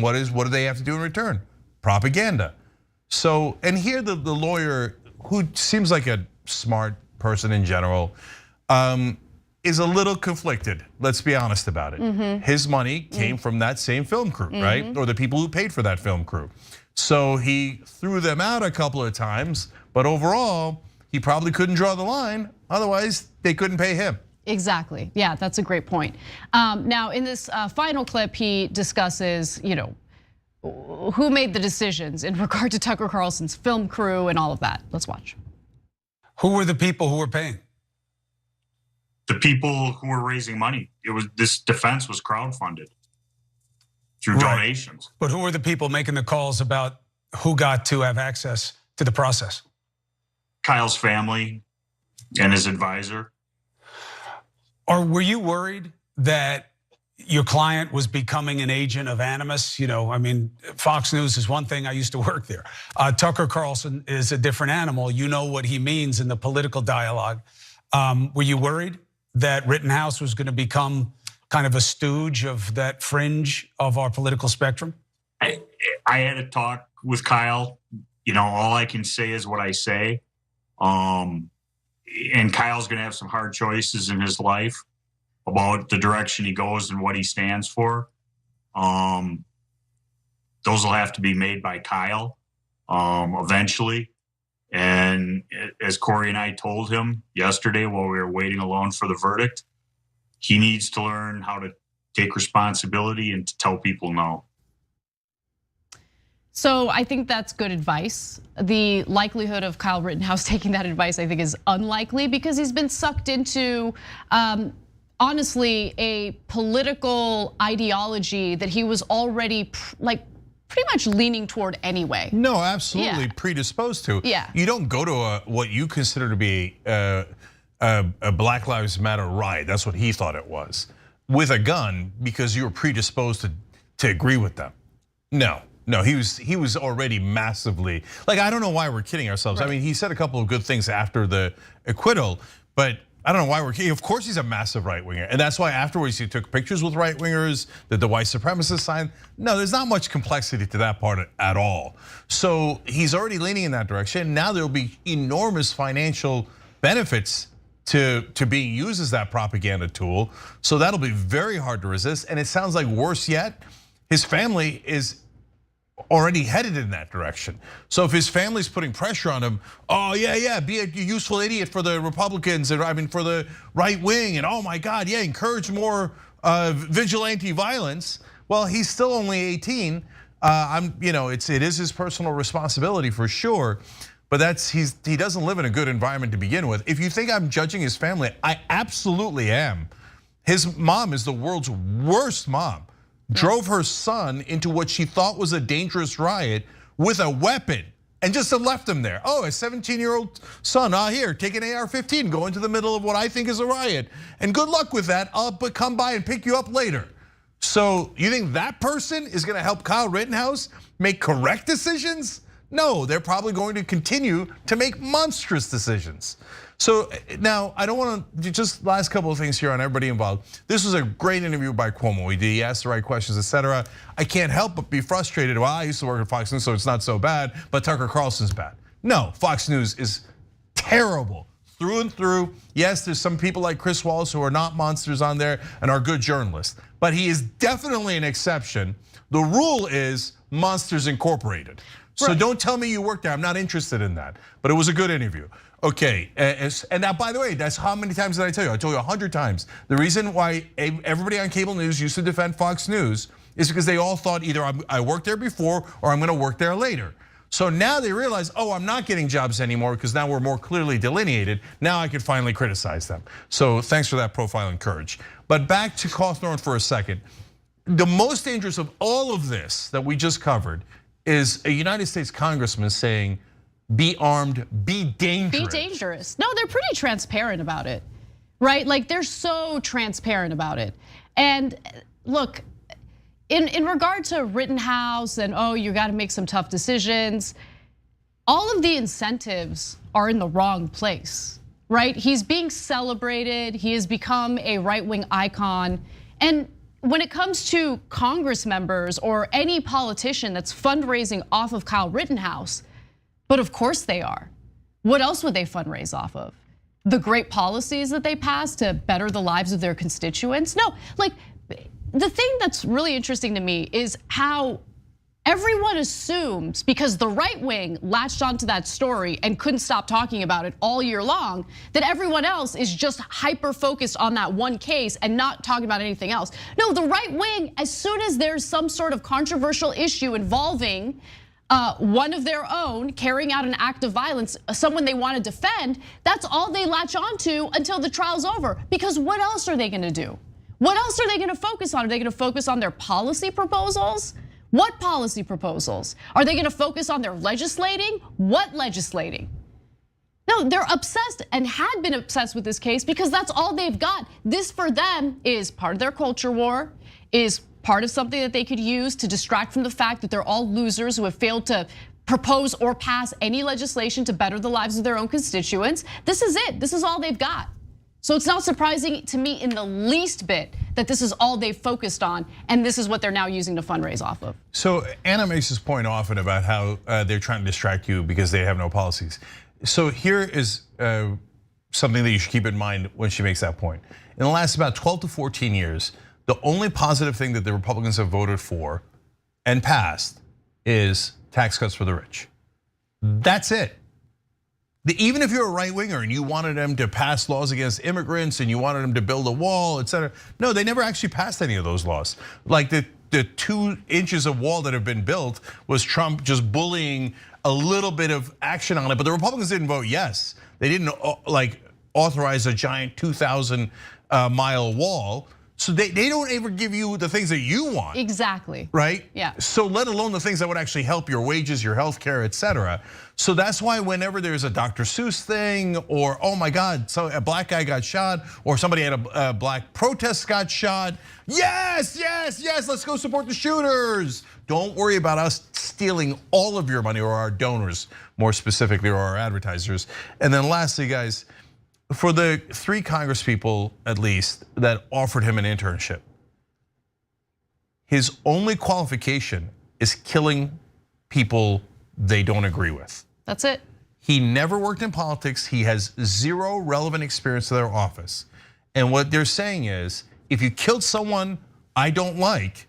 what do they have to do in return? Propaganda. So, and here the lawyer, who seems like a smart person in general, is a little conflicted. Let's be honest about it. His money came from that same film crew, right? Or the people who paid for that film crew. So he threw them out a couple of times, but overall, he probably couldn't draw the line. Otherwise, they couldn't pay him. Exactly. Yeah, that's a great point. Now, in this final clip, he discusses, who made the decisions in regard to Tucker Carlson's film crew and all of that. Let's watch. Who were the people who were paying? The people who were raising money. This defense was crowdfunded through donations. But who were the people making the calls about who got to have access to the process? Kyle's family and his advisor. Or were you worried that your client was becoming an agent of animus? Fox News is one thing. I used to work there. Tucker Carlson is a different animal. You know what he means in the political dialogue. Were you worried that Rittenhouse was going to become kind of a stooge of that fringe of our political spectrum? I had a talk with Kyle. All I can say is what I say. And Kyle's going to have some hard choices in his life about the direction he goes and what he stands for. Those will have to be made by Kyle eventually. And as Corey and I told him yesterday while we were waiting alone for the verdict, he needs to learn how to take responsibility and to tell people no. So I think that's good advice. The likelihood of Kyle Rittenhouse taking that advice, I think, is unlikely because he's been sucked into, honestly, a political ideology that he was already pretty much leaning toward anyway. No, absolutely predisposed to. Yeah. You don't go to what you consider to be a Black Lives Matter riot. That's what he thought it was, with a gun because you were predisposed to agree with them. No, he was already massively, I don't know why we're kidding ourselves. Right. I mean, he said a couple of good things after the acquittal, but I don't know why we're kidding. Of course he's a massive right winger. And that's why afterwards he took pictures with right wingers, that the white supremacists signed. No, there's not much complexity to that part at all. So he's already leaning in that direction. Now there'll be enormous financial benefits to being used as that propaganda tool. So that'll be very hard to resist. And it sounds like worse yet, his family is already headed in that direction. So if his family's putting pressure on him, oh yeah, be a useful idiot for the Republicans and for the right wing, and oh my God, yeah, encourage more vigilante violence. Well, he's still only 18. It is his personal responsibility for sure, but he doesn't live in a good environment to begin with. If you think I'm judging his family, I absolutely am. His mom is the world's worst mom. Drove her son into what she thought was a dangerous riot with a weapon and just left him there. Oh, a 17-year-old son, here, take an AR-15, go into the middle of what I think is a riot. And good luck with that, I'll come by and pick you up later. So you think that person is gonna help Kyle Rittenhouse make correct decisions? No, they're probably going to continue to make monstrous decisions. So now, I don't want to, just last couple of things here on everybody involved. This was a great interview by Cuomo. He asked the right questions, etc. I can't help but be frustrated. Well, I used to work at Fox News, so it's not so bad, but Tucker Carlson's bad. No, Fox News is terrible through and through. Yes, there's some people like Chris Wallace who are not monsters on there and are good journalists, but he is definitely an exception. The rule is Monsters Incorporated. So don't tell me you worked there, I'm not interested in that. But it was a good interview. Okay, and now by the way, that's how many times did I tell you? I told you 100 times. The reason why everybody on cable news used to defend Fox News is because they all thought either I worked there before or I'm gonna work there later. So now they realize, oh, I'm not getting jobs anymore because now we're more clearly delineated. Now I can finally criticize them. So thanks for that profiling courage. But back to Cawthorn for a second. The most dangerous of all of this that we just covered is a United States congressman saying, be armed, be dangerous. Be dangerous. No, they're pretty transparent about it, right? Like they're so transparent about it. And look, in regard to Rittenhouse and you got to make some tough decisions, all of the incentives are in the wrong place, right? He's being celebrated. He has become a right-wing icon. And when it comes to Congress members or any politician that's fundraising off of Kyle Rittenhouse, but of course they are. What else would they fundraise off of? The great policies that they pass to better the lives of their constituents? No, like the thing that's really interesting to me is how everyone assumes, because the right wing latched onto that story and couldn't stop talking about it all year long, that everyone else is just hyper focused on that one case and not talking about anything else. No, the right wing, as soon as there's some sort of controversial issue involving one of their own carrying out an act of violence, someone they want to defend, that's all they latch onto until the trial's over. Because what else are they gonna do? What else are they gonna focus on? Are they gonna focus on their policy proposals? What policy proposals? Are they gonna focus on their legislating? What legislating? No, they're obsessed and had been obsessed with this case because that's all they've got. This for them is part of their culture war, is part of something that they could use to distract from the fact that they're all losers who have failed to propose or pass any legislation to better the lives of their own constituents. This is it, this is all they've got. So it's not surprising to me in the least bit that this is all they've focused on and this is what they're now using to fundraise off of. So Anna makes this point often about how they're trying to distract you because they have no policies. So here is something that you should keep in mind when she makes that point. In the last about 12 to 14 years, the only positive thing that the Republicans have voted for and passed is tax cuts for the rich. That's it. Even if you're a right winger and you wanted them to pass laws against immigrants and you wanted them to build a wall, et cetera, no, they never actually passed any of those laws. Like the 2 inches of wall that have been built was Trump just bullying a little bit of action on it, but the Republicans didn't vote yes. They didn't like authorize a giant 2,000 mile wall. So they don't ever give you the things that you want. Exactly. Right? Yeah. So let alone the things that would actually help your wages, your health care, et cetera. So that's why whenever there's a Dr. Seuss thing or, oh my God, so a black guy got shot or somebody at a black protest got shot. Yes, yes, yes, let's go support the shooters. Don't worry about us stealing all of your money or our donors, more specifically, or our advertisers. And then lastly, guys, for the 3 Congress people, at least, that offered him an internship, his only qualification is killing people they don't agree with. That's it. He never worked in politics. He has 0 relevant experience to their office. And what they're saying is, if you killed someone I don't like,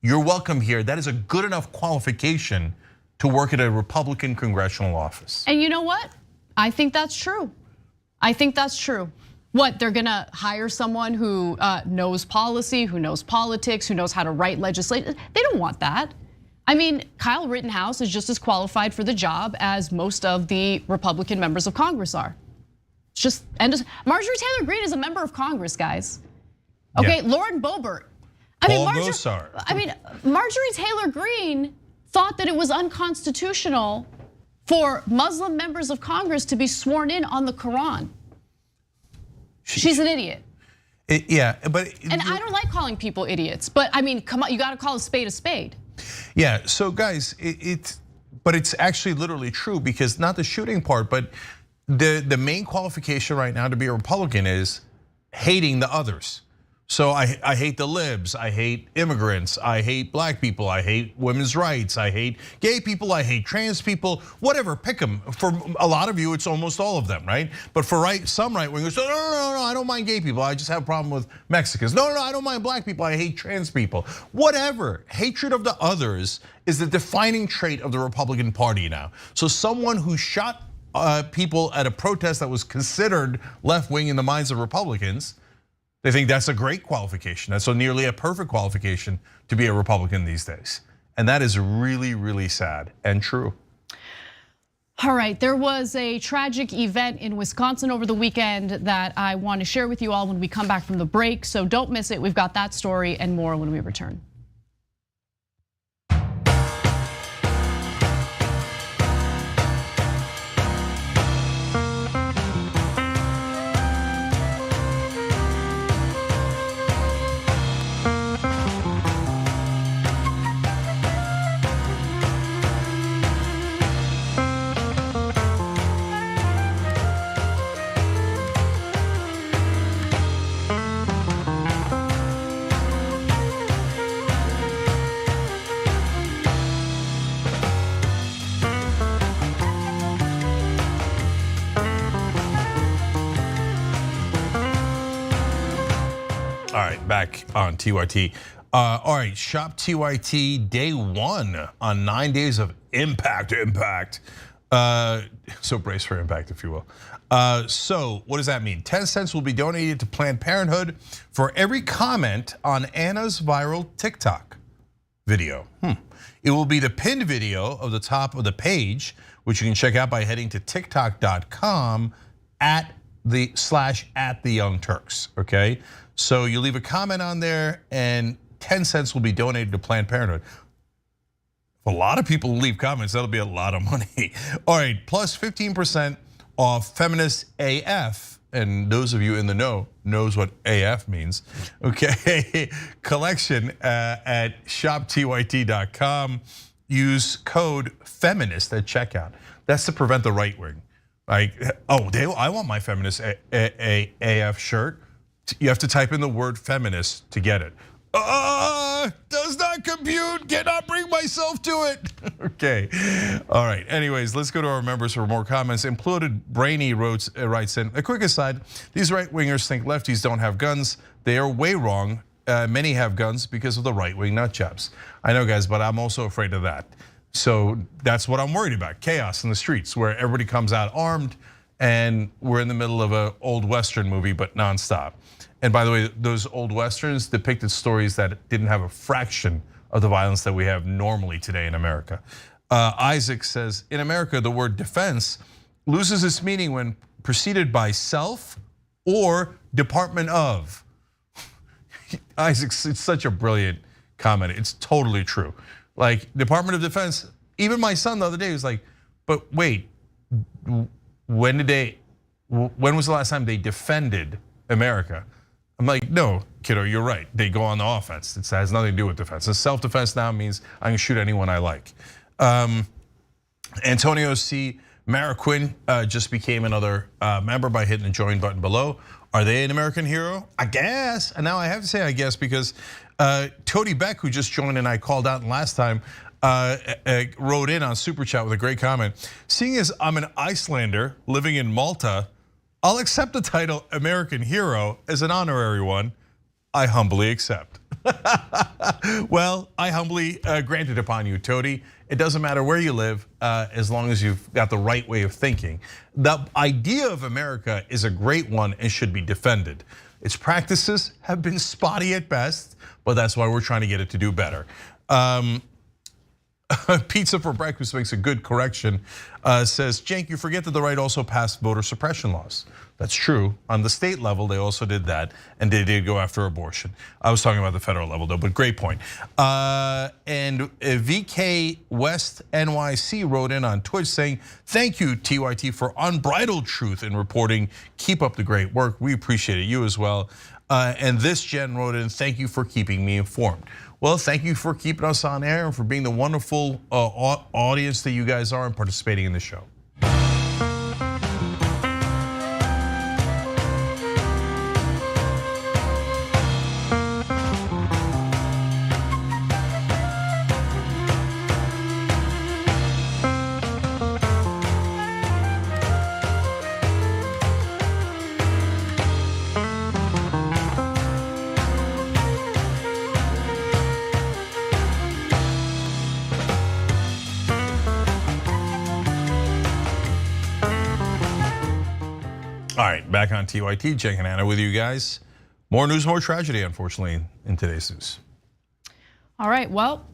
you're welcome here. That is a good enough qualification to work at a Republican congressional office. And you know what? I think that's true. I think that's true. What, they're gonna hire someone who knows policy, who knows politics, who knows how to write legislation? They don't want that. I mean, Kyle Rittenhouse is just as qualified for the job as most of the Republican members of Congress are. It's just, and Marjorie Taylor Greene is a member of Congress, guys. Okay, yeah. Lauren Boebert. Marjorie Taylor Greene thought that it was unconstitutional for Muslim members of Congress to be sworn in on the Quran. She's an idiot. Yeah, but and I don't like calling people idiots, but I mean, come on, you got to call a spade a spade. Yeah, so guys, but it's actually literally true because not the shooting part, but the main qualification right now to be a Republican is hating the others. So I hate the libs, I hate immigrants, I hate black people, I hate women's rights, I hate gay people, I hate trans people, whatever, pick them. For a lot of you, it's almost all of them, right? But for some right wingers, no, I don't mind gay people, I just have a problem with Mexicans. No, I don't mind black people, I hate trans people. Whatever, hatred of the others is the defining trait of the Republican Party now. So someone who shot people at a protest that was considered left wing in the minds of Republicans, they think that's a great qualification. That's nearly a perfect qualification to be a Republican these days. And that is really, really sad and true. All right, there was a tragic event in Wisconsin over the weekend that I want to share with you all when we come back from the break. So don't miss it. We've got that story and more when we return. on TYT. All right, Shop TYT day 1 on 9 days of impact. So brace for impact, if you will. So what does that mean? 10 cents will be donated to Planned Parenthood for every comment on Anna's viral TikTok video. It will be the pinned video of the top of the page, which you can check out by heading to tiktok.com /at the Young Turks. Okay, so you leave a comment on there, and 10 cents will be donated to Planned Parenthood. If a lot of people leave comments, that'll be a lot of money. All right, plus 15% off Feminist AF, and those of you in the know knows what AF means. Okay, collection at shoptyt.com. Use code feminist at checkout. That's to prevent the right wing. Like, oh, I want my feminist AF shirt. You have to type in the word feminist to get it. Does not compute, cannot bring myself to it. Okay, all right. Anyways, let's go to our members for more comments. Imploded Brainy writes in, a quick aside, these right-wingers think lefties don't have guns. They are way wrong. Many have guns because of the right-wing nut jobs. I know, guys, but I'm also afraid of that. So that's what I'm worried about, chaos in the streets where everybody comes out armed and we're in the middle of an old Western movie, but nonstop. And by the way, those old Westerns depicted stories that didn't have a fraction of the violence that we have normally today in America. Isaac says, in America, the word defense loses its meaning when preceded by self or department of. Isaac, it's such a brilliant comment. It's totally true. Like, Department of Defense, even my son the other day was like, but wait, when was the last time they defended America? I'm like, no, kiddo, you're right. They go on the offense. It has nothing to do with defense. And self-defense now means I can shoot anyone I like. Antonio C. Mariquin just became another member by hitting the join button below. Are they an American hero? I guess. And now I have to say I guess because Tony Beck, who just joined and I called out last time, wrote in on Super Chat with a great comment. Seeing as I'm an Icelander living in Malta, I'll accept the title American Hero as an honorary one. I humbly accept. Well, I humbly grant it upon you, Tony. It doesn't matter where you live as long as you've got the right way of thinking. The idea of America is a great one and should be defended. Its practices have been spotty at best, but that's why we're trying to get it to do better. Pizza for Breakfast makes a good correction. Says, Cenk, you forget that the right also passed voter suppression laws. That's true. On the state level, they also did that, and they did go after abortion. I was talking about the federal level, though, but great point. And VK West NYC wrote in on Twitch saying, thank you, TYT, for unbridled truth in reporting. Keep up the great work. We appreciate it. You as well. And this Jen wrote in, thank you for keeping me informed. Well, thank you for keeping us on air and for being the wonderful audience that you guys are and participating in the show. All right, back on TYT, Cenk and Anna with you guys. More news, more tragedy, unfortunately, in today's news. All right, well,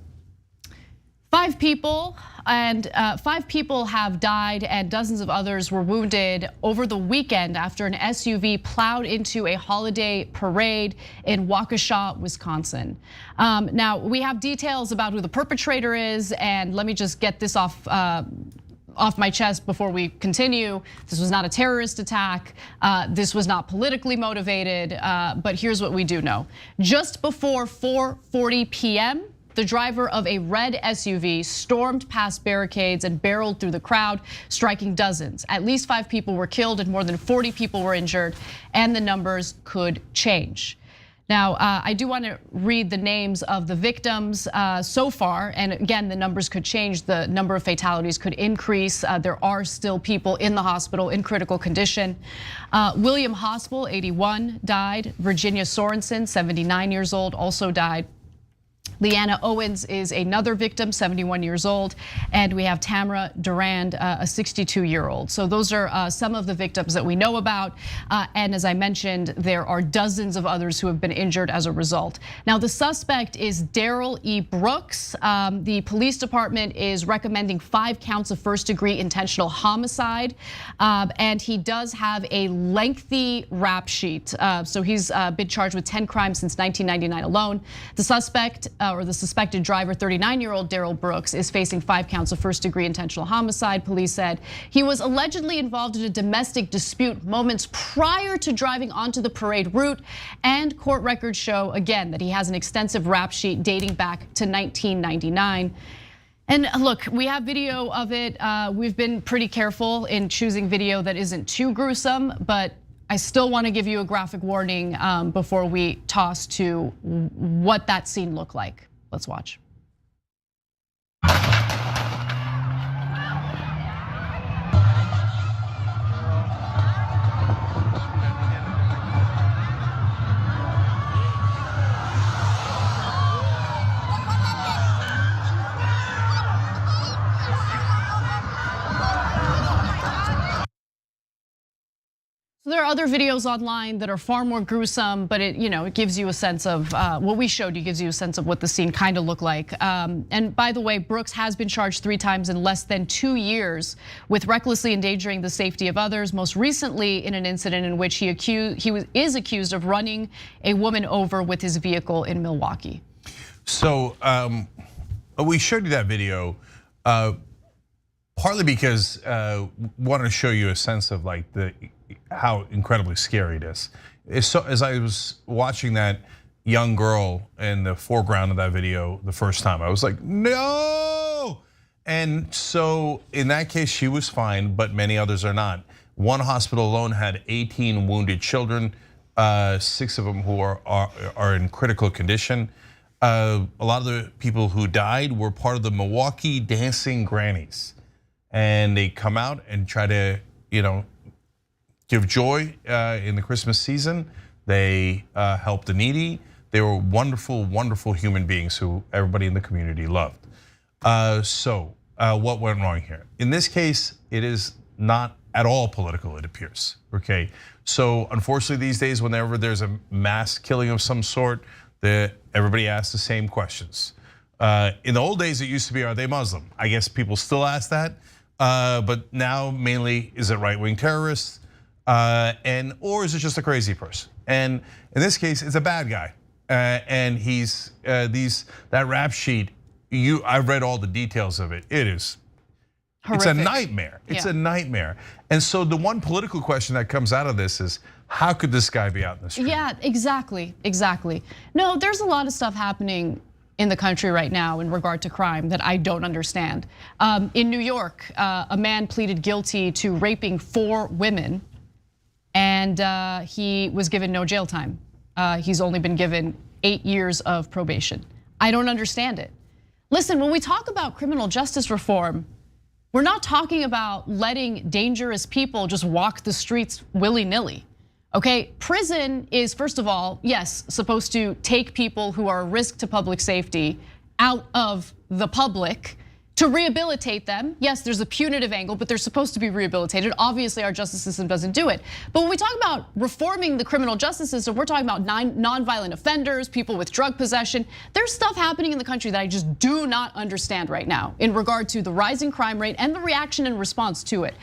5 people have died and dozens of others were wounded over the weekend after an SUV plowed into a holiday parade in Waukesha, Wisconsin. Now, we have details about who the perpetrator is, and let me just get this off my chest before we continue. This was not a terrorist attack. This was not politically motivated, but here's what we do know. Just before 4:40 p.m., the driver of a red SUV stormed past barricades and barreled through the crowd, striking dozens. At least 5 people were killed and more than 40 people were injured, and the numbers could change. Now, I do want to read the names of the victims so far, and again, the numbers could change. The number of fatalities could increase. There are still people in the hospital in critical condition. William Hospital, 81, died. Virginia Sorensen, 79 years old, also died. Leanna Owens is another victim, 71 years old, and we have Tamara Durand, a 62-year-old. So those are some of the victims that we know about, and as I mentioned, there are dozens of others who have been injured as a result. Now, the suspect is Daryl E. Brooks. The police department is recommending 5 counts of first-degree intentional homicide, and he does have a lengthy rap sheet. So he's been charged with 10 crimes since 1999 alone. The suspect, or the suspected driver, 39-year-old Daryl Brooks, is facing 5 counts of first-degree intentional homicide. Police said he was allegedly involved in a domestic dispute moments prior to driving onto the parade route, and court records show again that he has an extensive rap sheet dating back to 1999. And look, we have video of it. We've been pretty careful in choosing video that isn't too gruesome, but I still want to give you a graphic warning before we toss to what that scene looked like. Let's watch. There are other videos online that are far more gruesome, but it gives you a sense of what we showed you, gives you a sense of what the scene kind of looked like. And by the way, Brooks has been charged 3 times in less than 2 years with recklessly endangering the safety of others. Most recently, in an incident in which he is accused of running a woman over with his vehicle in Milwaukee. So we showed you that video partly because wanted to show you a sense of like how incredibly scary it is. So as I was watching that young girl in the foreground of that video the first time, I was like, no! And so in that case, she was fine, but many others are not. One hospital alone had 18 wounded children, 6 of them who are in critical condition. A lot of the people who died were part of the Milwaukee Dancing Grannies. And they come out and try to, give joy in the Christmas season. They help the needy. They were wonderful, wonderful human beings who everybody in the community loved. So what went wrong here? In this case, it is not at all political, it appears, okay? So unfortunately these days, whenever there's a mass killing of some sort, everybody asks the same questions. In the old days, it used to be, are they Muslim? I guess people still ask that, but now mainly, is it right-wing terrorists? Or is it just a crazy person? And in this case, it's a bad guy, and he's that rap sheet. I've read all the details of it. It is horrific. It's a nightmare. It's a nightmare. And so the one political question that comes out of this is, how could this guy be out in the street? Yeah, exactly. No, there's a lot of stuff happening in the country right now in regard to crime that I don't understand. In New York, a man pleaded guilty to raping 4 women. And he was given no jail time. He's only been given 8 years of probation. I don't understand it. Listen, when we talk about criminal justice reform, we're not talking about letting dangerous people just walk the streets willy-nilly, okay? Prison is, first of all, yes, supposed to take people who are a risk to public safety out of the public to rehabilitate them. Yes, there's a punitive angle, but they're supposed to be rehabilitated. Obviously, our justice system doesn't do it. But when we talk about reforming the criminal justice system, we're talking about nonviolent offenders, people with drug possession. There's stuff happening in the country that I just do not understand right now in regard to the rising crime rate and the reaction and response to it.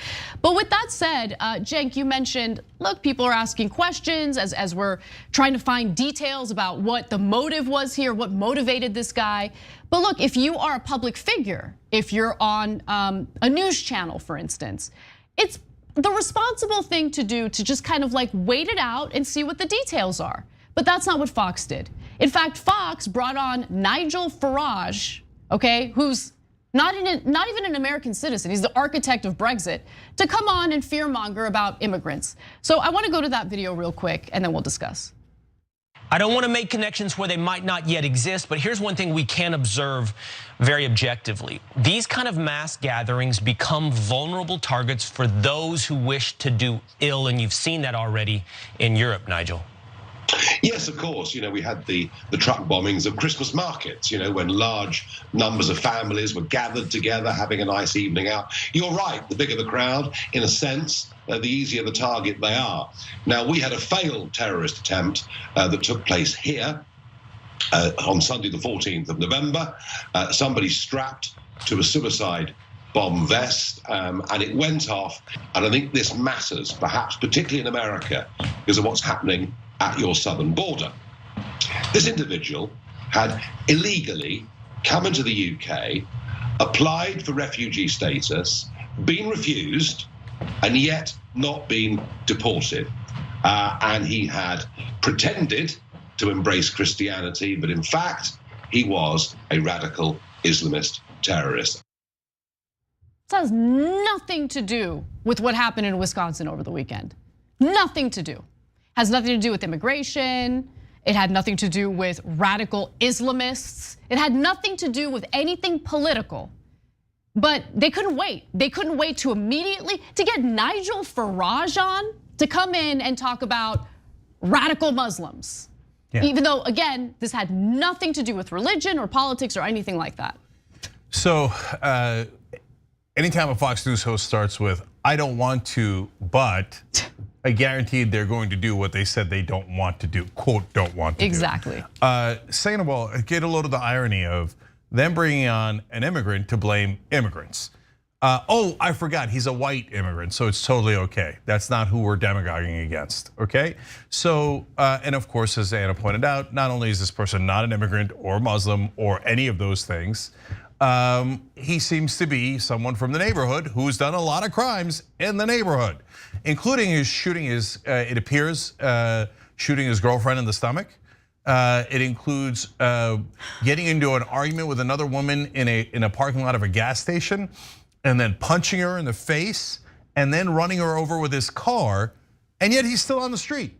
But with that said, Cenk, you mentioned, look, people are asking questions as we're trying to find details about what the motive was here, what motivated this guy. But look, if you are a public figure, if you're on a news channel, for instance, it's the responsible thing to do to just kind of like wait it out and see what the details are. But that's not what Fox did. In fact, Fox brought on Nigel Farage, okay, who's not even an American citizen. He's the architect of Brexit, to come on and fearmonger about immigrants. So I want to go to that video real quick and then we'll discuss. I don't want to make connections where they might not yet exist, but here's one thing we can observe very objectively. These kind of mass gatherings become vulnerable targets for those who wish to do ill, and you've seen that already in Europe, Nigel. Yes, of course. We had the truck bombings of Christmas markets, when large numbers of families were gathered together having a nice evening out. You're right, the bigger the crowd, in a sense, the easier the target they are. Now, we had a failed terrorist attempt that took place here on Sunday, the 14th of November. Somebody strapped to a suicide bomb vest, and it went off. And I think this matters, perhaps particularly in America, because of what's happening at your southern border. This individual had illegally come into the UK, applied for refugee status, been refused, and yet not been deported. And he had pretended to embrace Christianity, but in fact, he was a radical Islamist terrorist. This has nothing to do with what happened in Wisconsin over the weekend. Nothing to do. Has nothing to do with immigration. It had nothing to do with radical Islamists. It had nothing to do with anything political. But they couldn't wait. They couldn't wait to immediately to get Nigel Farage on to come in and talk about radical Muslims. Yeah. Even though, again, this had nothing to do with religion or politics or anything like that. So anytime a Fox News host starts with, I don't want to, but I guarantee they're going to do what they said they don't want to do, quote, don't want to exactly. do. Second of all, get a load of the irony of them bringing on an immigrant to blame immigrants. Oh, I forgot, he's a white immigrant, so it's totally okay. That's not who we're demagoguing against, okay? So, and of course, as Anna pointed out, not only is this person not an immigrant or Muslim or any of those things, he seems to be someone from the neighborhood who's done a lot of crimes in the neighborhood, including his shooting his, it appears, shooting his girlfriend in the stomach. It includes getting into an argument with another woman in a parking lot of a gas station, and then punching her in the face, and then running her over with his car, and yet he's still on the street.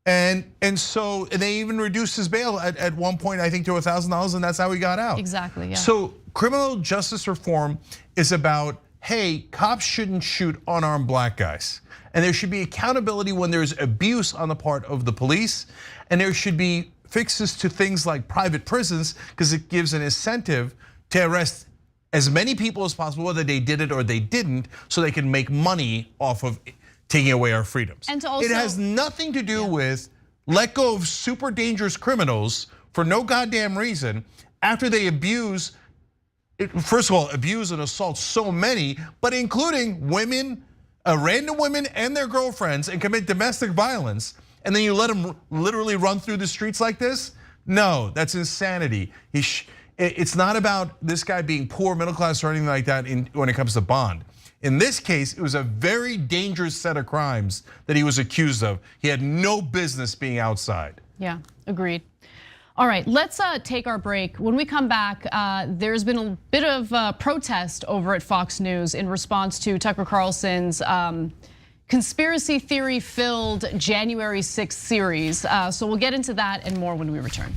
And so they even reduced his bail at one point, I think, to $1,000, and that's how he got out. Exactly, yeah. So criminal justice reform is about, hey, cops shouldn't shoot unarmed black guys. And there should be accountability when there's abuse on the part of the police. And there should be fixes to things like private prisons, because it gives an incentive to arrest as many people as possible, whether they did it or they didn't, so they can make money off of taking away our freedoms. And to also, it has nothing to do with let go of super dangerous criminals for no goddamn reason after they abuse, first of all, abuse and assault so many, but including women, random women and their girlfriends, and commit domestic violence, and then you let them literally run through the streets like this? No, that's insanity. It's not about this guy being poor, middle class, or anything like that when it comes to bond. In this case, it was a very dangerous set of crimes that he was accused of. He had no business being outside. Yeah, agreed. All right, let's take our break. When we come back, there's been a bit of protest over at Fox News in response to Tucker Carlson's conspiracy theory-filled January 6th series. So we'll get into that and more when we return.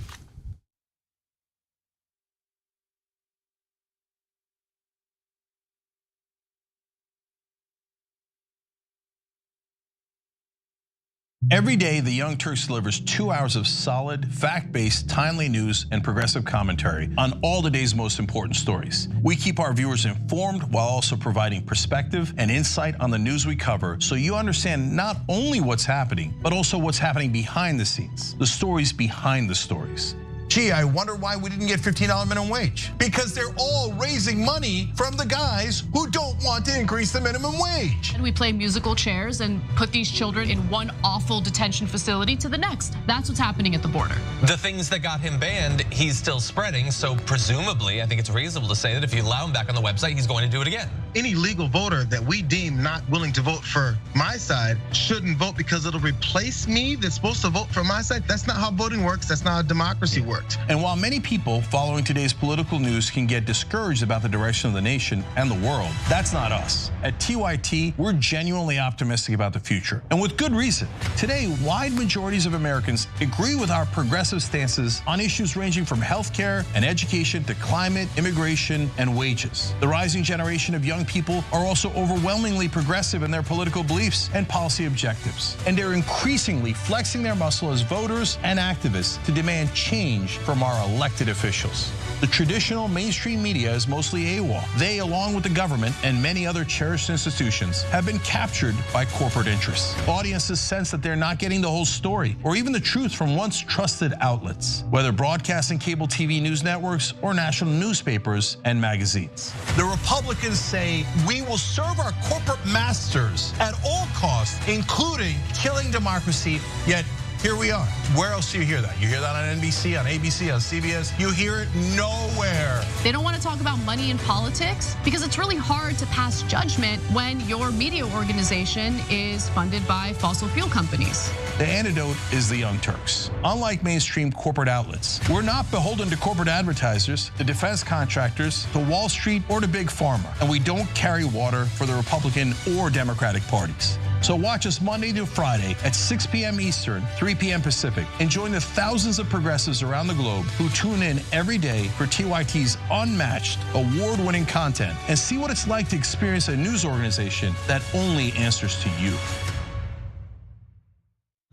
Every day, the Young Turks delivers 2 hours of solid, fact-based, timely news and progressive commentary on all the day's most important stories. We keep our viewers informed while also providing perspective and insight on the news we cover, so you understand not only what's happening, but also what's happening behind the scenes, the stories behind the stories. Gee, I wonder why we didn't get $15 minimum wage. Because they're all raising money from the guys who don't want to increase the minimum wage. And we play musical chairs and put these children in one awful detention facility to the next. That's what's happening at the border. The things that got him banned, he's still spreading. So presumably, I think it's reasonable to say that if you allow him back on the website, he's going to do it again. Any legal voter that we deem not willing to vote for my side shouldn't vote because it'll replace me that's supposed to vote for my side. That's not how voting works. That's not how democracy works. report. And while many people following today's political news can get discouraged about the direction of the nation and the world, that's not us. At TYT, we're genuinely optimistic about the future, and with good reason. Today, wide majorities of Americans agree with our progressive stances on issues ranging from healthcare and education to climate, immigration, and wages. The rising generation of young people are also overwhelmingly progressive in their political beliefs and policy objectives, and they're increasingly flexing their muscle as voters and activists to demand change from our elected officials. The traditional mainstream media is mostly AWOL. They, along with the government and many other cherished institutions, have been captured by corporate interests. Audiences sense that they're not getting the whole story or even the truth from once trusted outlets, whether broadcasting cable TV news networks or national newspapers and magazines. The Republicans say we will serve our corporate masters at all costs, including killing democracy, yet here we are. Where else do you hear that? You hear that on NBC, on ABC, on CBS. You hear it nowhere. They don't want to talk about money in politics because it's really hard to pass judgment when your media organization is funded by fossil fuel companies. The antidote is the Young Turks. Unlike mainstream corporate outlets, we're not beholden to corporate advertisers, to defense contractors, to Wall Street, or to Big Pharma. And we don't carry water for the Republican or Democratic parties. So watch us Monday through Friday at 6 p.m. Eastern, 3 p.m. Pacific, and join the thousands of progressives around the globe who tune in every day for TYT's unmatched, award-winning content and see what it's like to experience a news organization that only answers to you.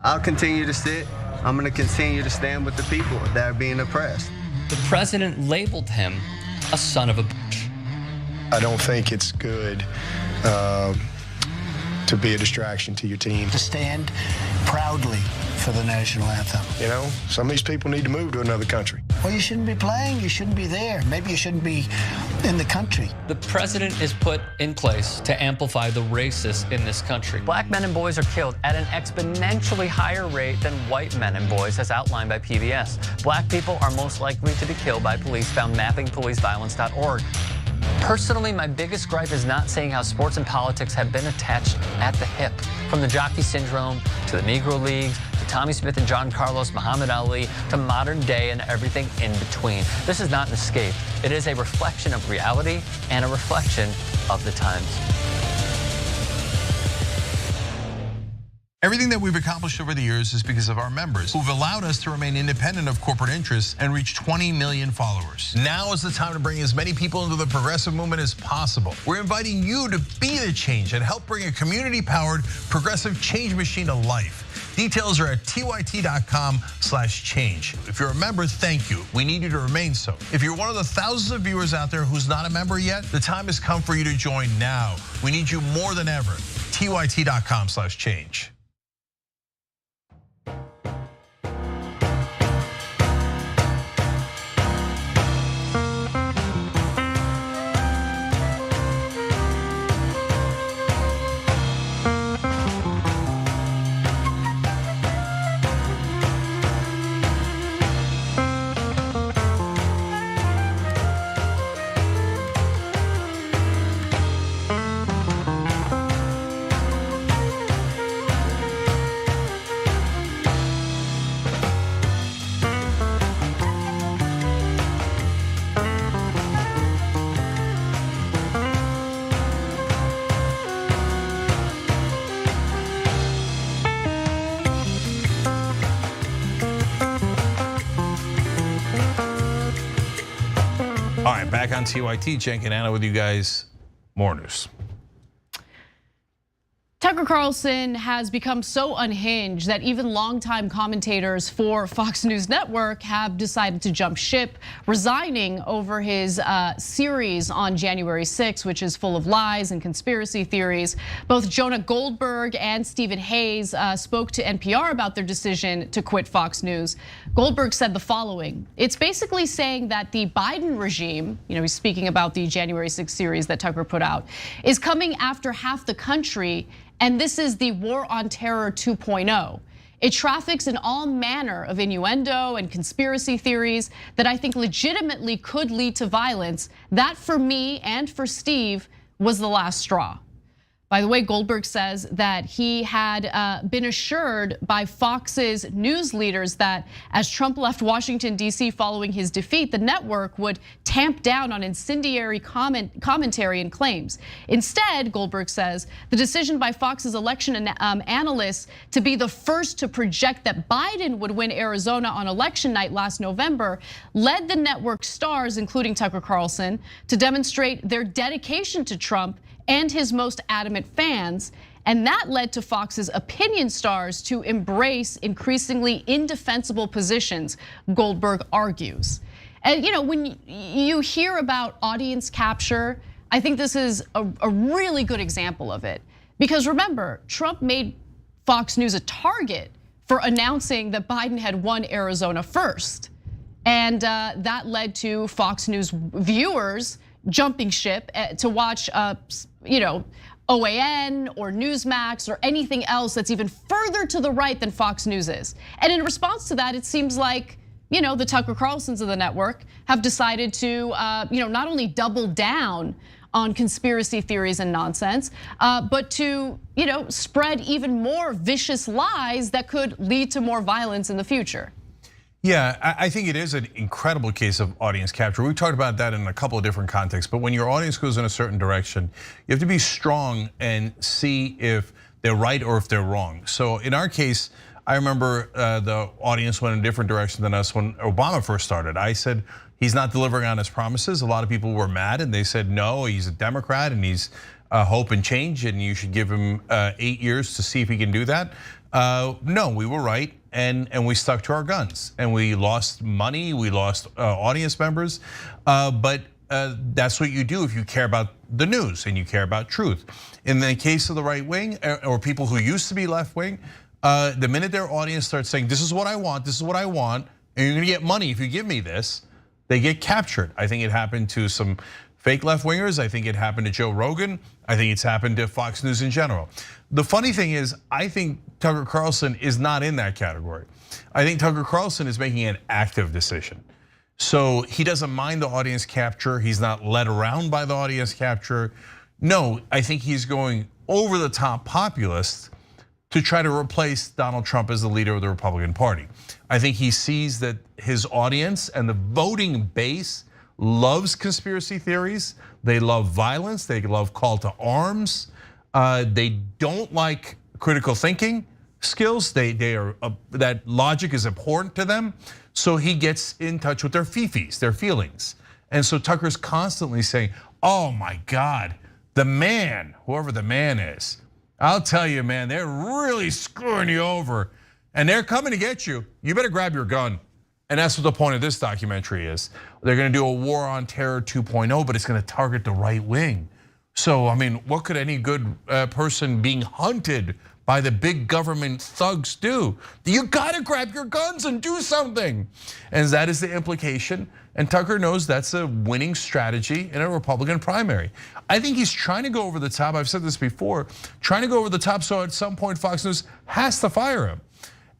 I'll continue to sit. I'm going to continue to stand with the people that are being oppressed. The president labeled him a son of a bitch. I don't think it's good to be a distraction to your team. To stand proudly for the national anthem. You know, some of these people need to move to another country. Well, you shouldn't be playing, you shouldn't be there. Maybe you shouldn't be in the country. The president is put in place to amplify the racists in this country. Black men and boys are killed at an exponentially higher rate than white men and boys, as outlined by PBS. Black people are most likely to be killed by police, found mappingpoliceviolence.org. Personally, my biggest gripe is not saying how sports and politics have been attached at the hip. From the jockey syndrome, to the Negro Leagues, to Tommy Smith and John Carlos, Muhammad Ali, to modern day and everything in between. This is not an escape. It is a reflection of reality and a reflection of the times. Everything that we've accomplished over the years is because of our members who've allowed us to remain independent of corporate interests and reach 20 million followers. Now is the time to bring as many people into the progressive movement as possible. We're inviting you to be the change and help bring a community-powered progressive change machine to life. Details are at tyt.com/change. If you're a member, thank you. We need you to remain so. If you're one of the thousands of viewers out there who's not a member yet, the time has come for you to join now. We need you more than ever. tyt.com/change. All right, back on TYT, Cenk and Anna with you guys. More news. Tucker Carlson has become so unhinged that even longtime commentators for Fox News Network have decided to jump ship, resigning over his series on January 6th, which is full of lies and conspiracy theories. Both Jonah Goldberg and Stephen Hayes spoke to NPR about their decision to quit Fox News. Goldberg said the following: it's basically saying that the Biden regime, he's speaking about the January 6th series that Tucker put out, is coming after half the country. And this is the war on terror 2.0. It traffics in all manner of innuendo and conspiracy theories that I think legitimately could lead to violence. That for me and for Steve was the last straw. By the way, Goldberg says that he had been assured by Fox's news leaders that as Trump left Washington, D.C. following his defeat, the network would tamp down on incendiary commentary and claims. Instead, Goldberg says, the decision by Fox's election analysts to be the first to project that Biden would win Arizona on election night last November led the network stars, including Tucker Carlson, to demonstrate their dedication to Trump and his most adamant fans. And that led to Fox's opinion stars to embrace increasingly indefensible positions, Goldberg argues. And when you hear about audience capture, I think this is a really good example of it. Because remember, Trump made Fox News a target for announcing that Biden had won Arizona first. And that led to Fox News viewers jumping ship to watch OAN or Newsmax or anything else that's even further to the right than Fox News is. And in response to that, it seems like the Tucker Carlsons of the network have decided to not only double down on conspiracy theories and nonsense, but to spread even more vicious lies that could lead to more violence in the future. Yeah, I think it is an incredible case of audience capture. We've talked about that in a couple of different contexts, but when your audience goes in a certain direction, you have to be strong and see if they're right or if they're wrong. So in our case, I remember the audience went in a different direction than us when Obama first started. I said, he's not delivering on his promises. A lot of people were mad and they said, no, he's a Democrat and he's hope and change and you should give him 8 years to see if he can do that. No, we were right. And we stuck to our guns and we lost money, we lost audience members, but that's what you do if you care about the news and you care about truth. In the case of the right wing or people who used to be left wing, the minute their audience starts saying, this is what I want, this is what I want, and you're gonna get money if you give me this, they get captured. I think it happened to some fake left wingers. I think it happened to Joe Rogan. I think it's happened to Fox News in general. The funny thing is, I think Tucker Carlson is not in that category. I think Tucker Carlson is making an active decision. So he doesn't mind the audience capture. He's not led around by the audience capture. No, I think he's going over the top populist to try to replace Donald Trump as the leader of the Republican Party. I think he sees that his audience and the voting base loves conspiracy theories. They love violence. They love call to arms. They don't like critical thinking skills. They are that logic is important to them. So he gets in touch with their fifis, their feelings. And so Tucker's constantly saying, oh my God, the man, whoever the man is, I'll tell you, man, they're really screwing you over and they're coming to get you. You better grab your gun. And that's what the point of this documentary is. They're gonna do a war on terror 2.0, but it's gonna target the right wing. So, I mean, what could any good person being hunted by the big government thugs do? You gotta grab your guns and do something. And that is the implication. And Tucker knows that's a winning strategy in a Republican primary. I think he's trying to go over the top. I've said this before, trying to go over the top so at some point Fox News has to fire him.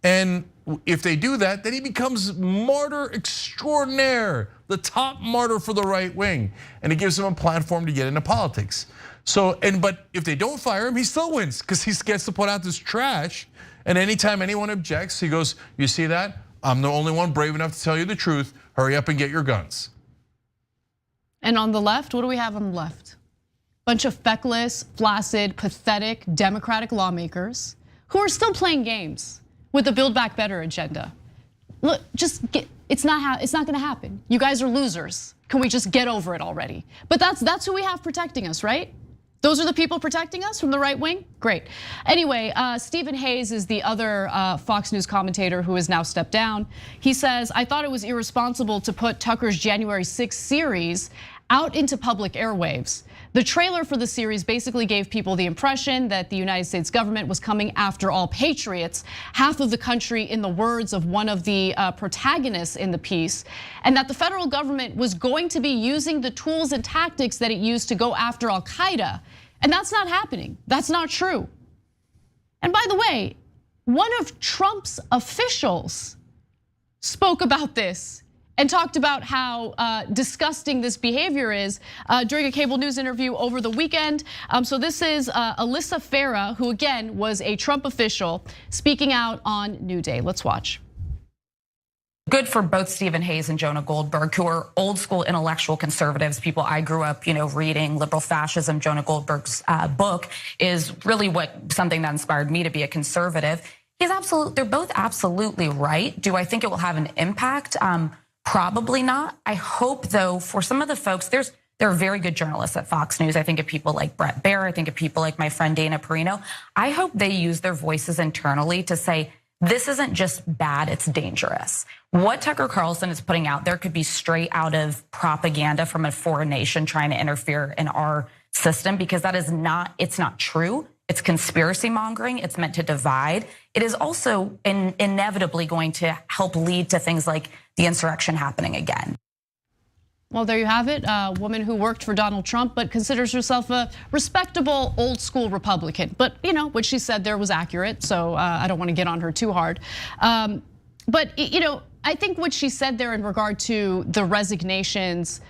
And if they do that, then he becomes martyr extraordinaire, the top martyr for the right wing. And it gives him a platform to get into politics. So, but if they don't fire him, he still wins because he gets to put out this trash. And anytime anyone objects, he goes, you see that? I'm the only one brave enough to tell you the truth. Hurry up and get your guns. And on the left, what do we have on the left? Bunch of feckless, flaccid, pathetic Democratic lawmakers who are still playing games with the Build Back Better agenda. Look, it's not gonna happen. You guys are losers. Can we just get over it already? But that's who we have protecting us, right? Those are the people protecting us from the right wing? Great. Anyway, Stephen Hayes is the other Fox News commentator who has now stepped down. He says, I thought it was irresponsible to put Tucker's January 6th series out into public airwaves. The trailer for the series basically gave people the impression that the United States government was coming after all patriots, half of the country in the words of one of the protagonists in the piece, and that the federal government was going to be using the tools and tactics that it used to go after Al-Qaeda. And that's not happening, that's not true. And by the way, one of Trump's officials spoke about this and talked about how disgusting this behavior is during a cable news interview over the weekend. So this is Alyssa Farah, who again was a Trump official, speaking out on New Day. Let's watch. Good for both Stephen Hayes and Jonah Goldberg, who are old school intellectual conservatives, people I grew up, reading. Liberal Fascism, Jonah Goldberg's book, is really something that inspired me to be a conservative. They're both absolutely right. Do I think it will have an impact? Probably not. I hope, though, for some of the folks, there are very good journalists at Fox News. I think of people like Brett Baier. I think of people like my friend Dana Perino. I hope they use their voices internally to say, this isn't just bad, it's dangerous. What Tucker Carlson is putting out there could be straight out of propaganda from a foreign nation trying to interfere in our system, because it's not true. It's conspiracy mongering. It's meant to divide. It is also inevitably going to help lead to things like the insurrection happening again. Well, there you have it. A woman who worked for Donald Trump, but considers herself a respectable old school Republican. But what she said there was accurate, so I don't want to get on her too hard. But I think what she said there in regard to the resignations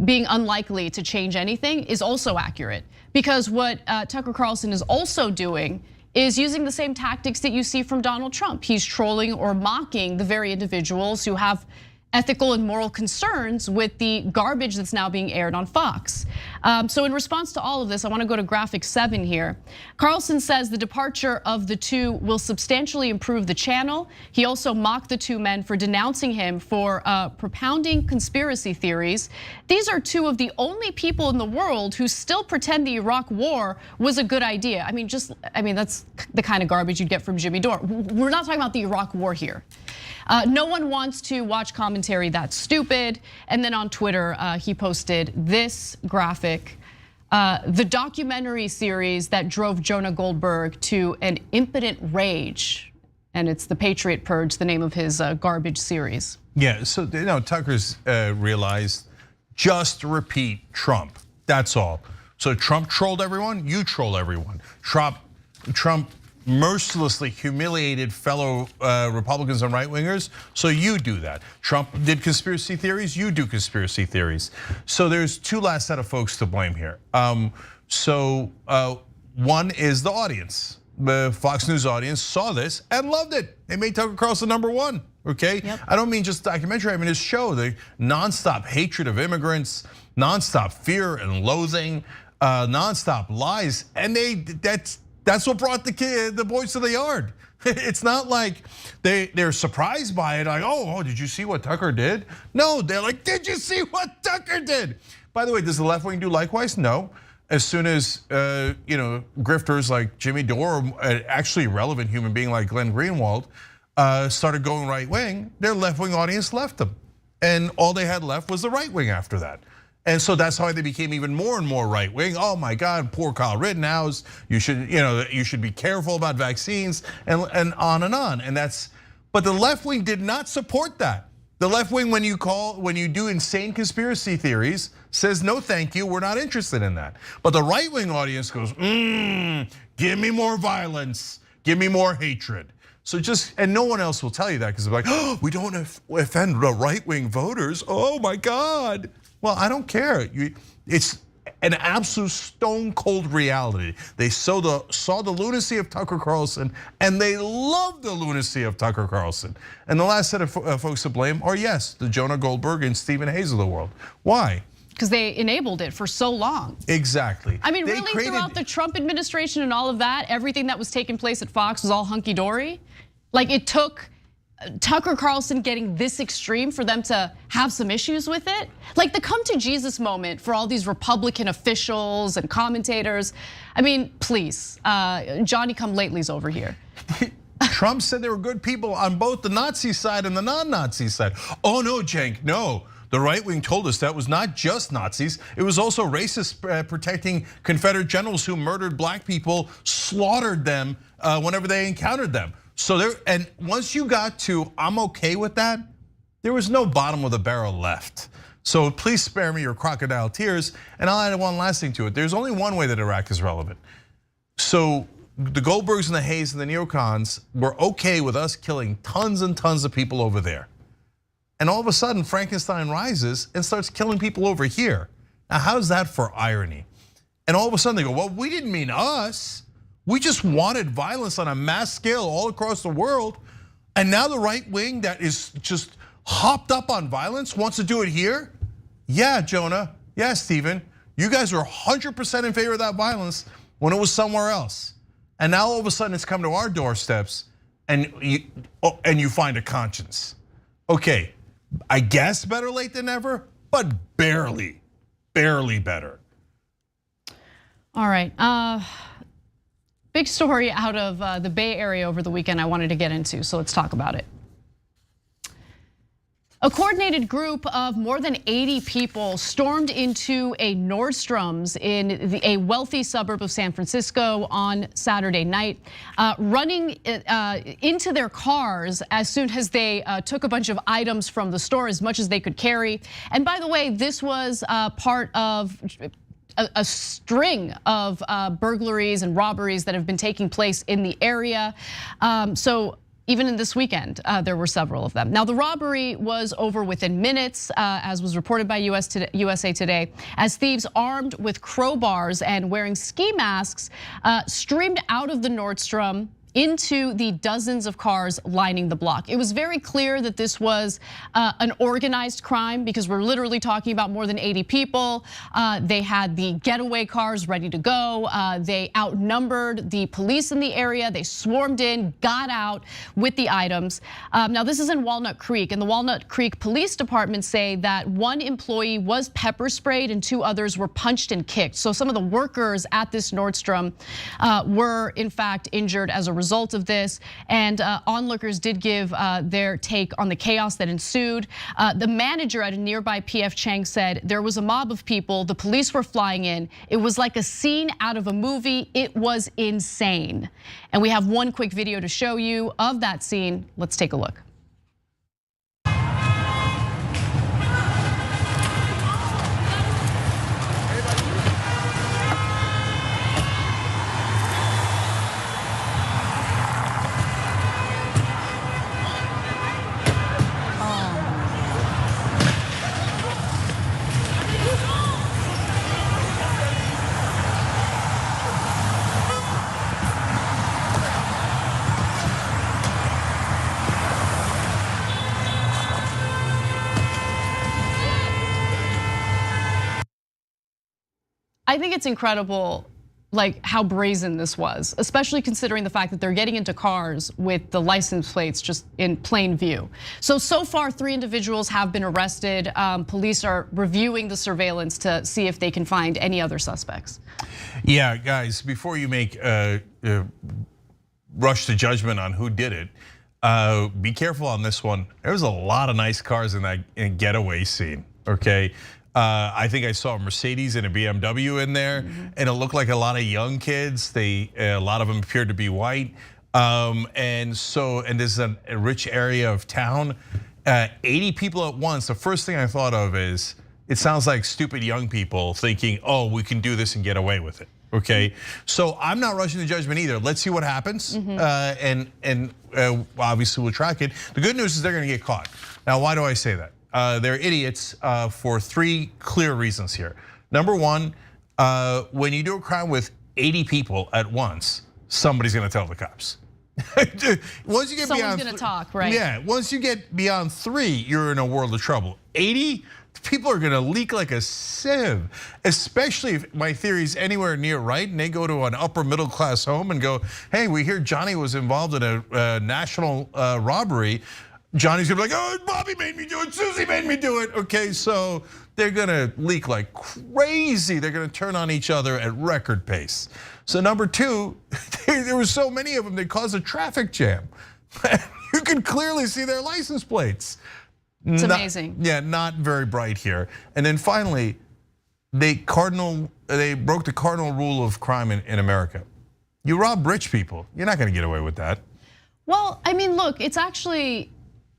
being unlikely to change anything is also accurate. Because what Tucker Carlson is also doing is using the same tactics that you see from Donald Trump. He's trolling or mocking the very individuals who have ethical and moral concerns with the garbage that's now being aired on Fox. So in response to all of this, I want to go to graphic 7 here. Carlson says the departure of the two will substantially improve the channel. He also mocked the two men for denouncing him for propounding conspiracy theories. These are two of the only people in the world who still pretend the Iraq war was a good idea. I mean, that's the kind of garbage you'd get from Jimmy Dore. We're not talking about the Iraq war here. No one wants to watch commentary that's stupid. And then on Twitter, he posted this graphic. The documentary series that drove Jonah Goldberg to an impotent rage. And it's The Patriot Purge, the name of his garbage series. Yeah, so Tucker's realized, just repeat Trump, that's all. So Trump trolled everyone, you troll everyone. Trump mercilessly humiliated fellow Republicans and right-wingers, so you do that. Trump did conspiracy theories, you do conspiracy theories. So there's two last set of folks to blame here. One is the audience. The Fox News audience saw this and loved it. They made Tucker Carlson #1, okay? Yep. I don't mean just documentary, I mean his show, the nonstop hatred of immigrants, nonstop fear and loathing, nonstop lies, and that's what brought the boys to the yard. It's not like they're surprised by it, like, oh, did you see what Tucker did? No, they're like, did you see what Tucker did? By the way, does the left wing do likewise? No. As soon as grifters like Jimmy Dore, an actually relevant human being like Glenn Greenwald, started going right wing, their left wing audience left them, and all they had left was the right wing after that. And so that's how they became even more and more right wing. Oh my God, poor Kyle Rittenhouse. You should be careful about vaccines and on and on. But the left wing did not support that. The left wing, when you do insane conspiracy theories, says no, thank you, we're not interested in that. But the right wing audience goes, give me more violence, give me more hatred. So and no one else will tell you that because they're like, oh, we don't offend the right wing voters. Oh my God. Well, I don't care. It's an absolute stone cold reality. They saw the lunacy of Tucker Carlson, and they love the lunacy of Tucker Carlson. And the last set of folks to blame are, yes, the Jonah Goldberg and Stephen Hayes of the world. Why? Because they enabled it for so long. Exactly. I mean, really, throughout the Trump administration and all of that, everything that was taking place at Fox was all hunky-dory? Like, it took Tucker Carlson getting this extreme for them to have some issues with it? Like the come to Jesus moment for all these Republican officials and commentators. I mean, please, Johnny come latelys over here. Trump said there were good people on both the Nazi side and the non-Nazi side. Oh no, Cenk, no. The right wing told us that was not just Nazis, it was also racists protecting Confederate generals who murdered black people, slaughtered them whenever they encountered them. So and once you got to, I'm okay with that, there was no bottom of the barrel left. So please spare me your crocodile tears. And I'll add one last thing to it. There's only one way that Iraq is relevant. So the Goldbergs and the Hayes and the neocons were okay with us killing tons and tons of people over there. And all of a sudden, Frankenstein rises and starts killing people over here. Now, how's that for irony? And all of a sudden they go, well, we didn't mean us. We just wanted violence on a mass scale all across the world. And now the right wing that is just hopped up on violence wants to do it here? Yeah, Jonah. Yeah, Stephen. You guys are 100% in favor of that violence when it was somewhere else. And now all of a sudden it's come to our doorsteps and you find a conscience. Okay, I guess better late than never, but barely better. All right, big story out of the Bay Area over the weekend I wanted to get into, so let's talk about it. A coordinated group of more than 80 people stormed into a Nordstrom's in a wealthy suburb of San Francisco on Saturday night, running into their cars as soon as they took a bunch of items from the store, as much as they could carry. And by the way, this was part of a string of burglaries and robberies that have been taking place in the area. So even in this weekend, there were several of them. Now, the robbery was over within minutes, as was reported by USA Today, as thieves armed with crowbars and wearing ski masks streamed out of the Nordstrom into the dozens of cars lining the block. It was very clear that this was an organized crime because we're literally talking about more than 80 people. They had the getaway cars ready to go. They outnumbered the police in the area. They swarmed in, got out with the items. Now this is in Walnut Creek, and the Walnut Creek Police Department say that one employee was pepper sprayed and 2 others were punched and kicked. So some of the workers at this Nordstrom were in fact injured as a result of this, and onlookers did give their take on the chaos that ensued. The manager at a nearby PF Chang said there was a mob of people, the police were flying in. It was like a scene out of a movie. It was insane. And we have one quick video to show you of that scene. Let's take a look. I think it's incredible, like how brazen this was, especially considering the fact that they're getting into cars with the license plates just in plain view. So far 3 individuals have been arrested. Police are reviewing the surveillance to see if they can find any other suspects. Yeah, guys, before you make rush to judgment on who did it, be careful on this one. There's a lot of nice cars in that getaway scene, okay? I think I saw a Mercedes and a BMW in there, and it looked like a lot of young kids. A lot of them appeared to be white, and this is a rich area of town. 80 people at once. The first thing I thought of is it sounds like stupid young people thinking, "Oh, we can do this and get away with it." Okay, so I'm not rushing to judgment either. Let's see what happens, and obviously we'll track it. The good news is they're going to get caught. Now, why do I say that? They're idiots for 3 clear reasons here. Number one, when you do a crime with 80 people at once, somebody's gonna tell the cops. Once you get someone's gonna talk, right? Yeah, once you get beyond 3, you're in a world of trouble. 80, people are gonna leak like a sieve, especially if my theory's anywhere near right and they go to an upper middle class home and go, hey, we hear Johnny was involved in a national robbery. Johnny's gonna be like, oh, Bobby made me do it, Susie made me do it. Okay, so they're gonna leak like crazy. They're gonna turn on each other at record pace. So number 2, there were so many of them, they caused a traffic jam. You can clearly see their license plates. It's amazing. Yeah, not very bright here. And then finally, they broke the cardinal rule of crime in America. You rob rich people, you're not gonna get away with that. Well, I mean, look, it's actually,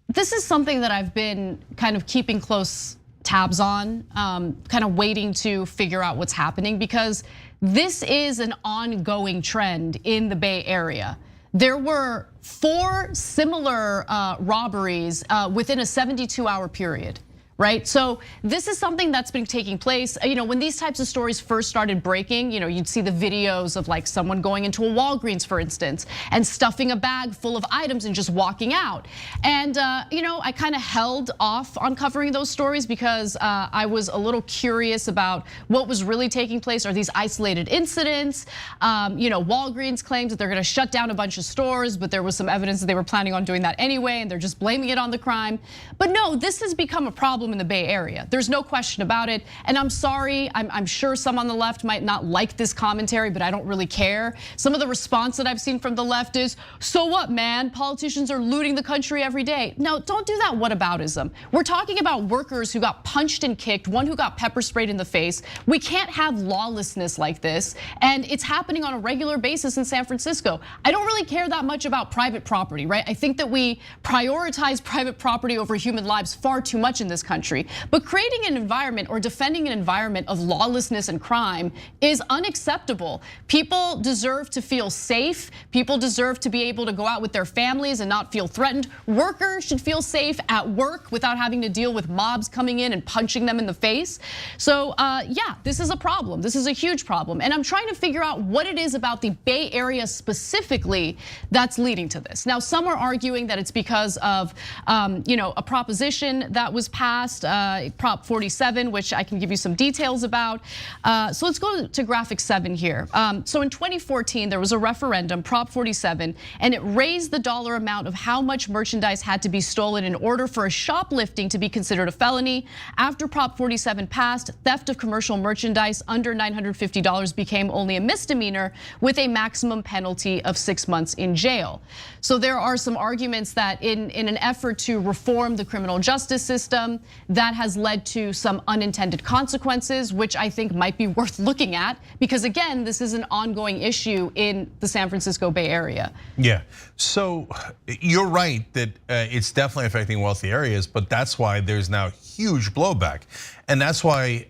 this is something that I've been kind of keeping close tabs on, kind of waiting to figure out what's happening because this is an ongoing trend in the Bay Area. There were 4 similar robberies within a 72-hour period. Right, so this is something that's been taking place. When these types of stories first started breaking, you'd see the videos of like someone going into a Walgreens, for instance, and stuffing a bag full of items and just walking out. And I kind of held off on covering those stories because I was a little curious about what was really taking place. Are these isolated incidents? Walgreens claims that they're going to shut down a bunch of stores, but there was some evidence that they were planning on doing that anyway, and they're just blaming it on the crime. But no, this has become a problem in the Bay Area. There's no question about it. And I'm sorry, I'm sure some on the left might not like this commentary, but I don't really care. Some of the response that I've seen from the left is, so what, man? Politicians are looting the country every day. No, don't do that whataboutism. We're talking about workers who got punched and kicked, one who got pepper sprayed in the face. We can't have lawlessness like this. And it's happening on a regular basis in San Francisco. I don't really care that much about private property, right? I think that we prioritize private property over human lives far too much in this country. But creating an environment or defending an environment of lawlessness and crime is unacceptable. People deserve to feel safe. People deserve to be able to go out with their families and not feel threatened. Workers should feel safe at work without having to deal with mobs coming in and punching them in the face. So yeah, this is a problem. This is a huge problem. And I'm trying to figure out what it is about the Bay Area specifically that's leading to this. Now, some are arguing that it's because of a proposition that was passed, Prop 47, which I can give you some details about. So let's go to graphic 7 here. So in 2014, there was a referendum, Prop 47, and it raised the dollar amount of how much merchandise had to be stolen in order for a shoplifting to be considered a felony. After Prop 47 passed, theft of commercial merchandise under $950 became only a misdemeanor with a maximum penalty of 6 months in jail. So there are some arguments that in an effort to reform the criminal justice system, that has led to some unintended consequences, which I think might be worth looking at, because again, this is an ongoing issue in the San Francisco Bay Area. Yeah, so you're right that it's definitely affecting wealthy areas, but that's why there's now huge blowback. And that's why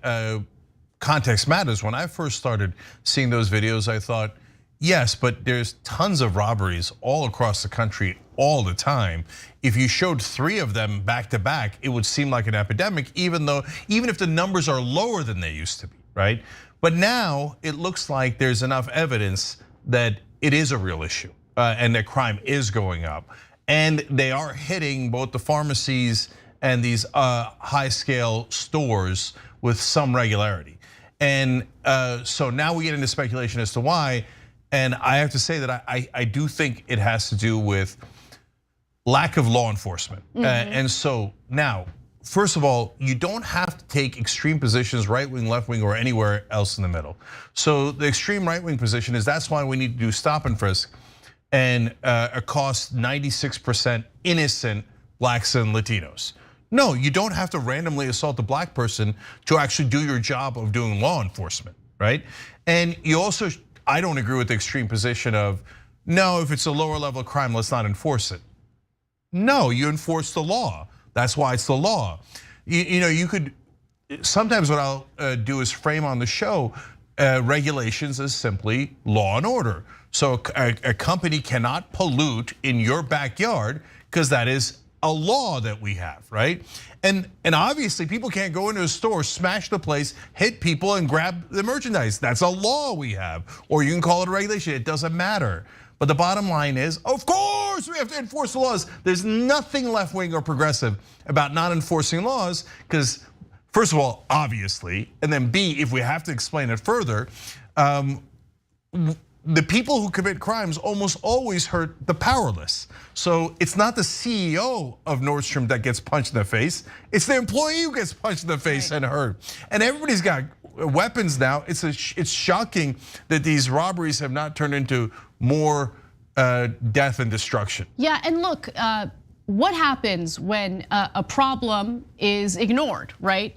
context matters. When I first started seeing those videos, I thought, yes, but there's tons of robberies all across the country all the time. If you showed 3 of them back to back, it would seem like an epidemic, even if the numbers are lower than they used to be, right? But now it looks like there's enough evidence that it is a real issue and that crime is going up. And they are hitting both the pharmacies and these high-scale stores with some regularity. And so now we get into speculation as to why. And I have to say that I do think it has to do with lack of law enforcement. And so now, first of all, you don't have to take extreme positions, right wing, left wing, or anywhere else in the middle. So the extreme right wing position is that's why we need to do stop and frisk and accost 96% innocent blacks and Latinos. No, you don't have to randomly assault a black person to actually do your job of doing law enforcement, right? And you also, I don't agree with the extreme position of, no, if it's a lower level crime, let's not enforce it. No, you enforce the law. That's why it's the law. You could, sometimes what I'll do is frame on the show regulations as simply law and order. So a company cannot pollute in your backyard because that is a law that we have, right? And obviously people can't go into a store, smash the place, hit people and grab the merchandise. That's a law we have. Or you can call it a regulation, it doesn't matter. But the bottom line is, of course we have to enforce the laws. There's nothing left-wing or progressive about not enforcing laws because first of all, obviously, and then B, if we have to explain it further, the people who commit crimes almost always hurt the powerless. So it's not the CEO of Nordstrom that gets punched in the face, it's the employee who gets punched in the face and hurt. And everybody's got weapons now. It's shocking that these robberies have not turned into more death and destruction. Yeah, and look, what happens when a problem is ignored, right?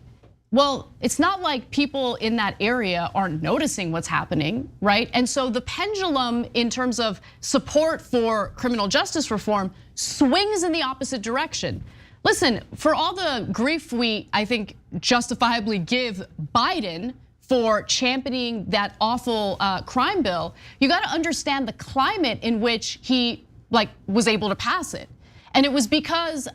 Well, it's not like people in that area aren't noticing what's happening, right? And so the pendulum in terms of support for criminal justice reform swings in the opposite direction. Listen, for all the grief we, I think, justifiably give Biden for championing that awful crime bill, you got to understand the climate in which he was able to pass it. And it was because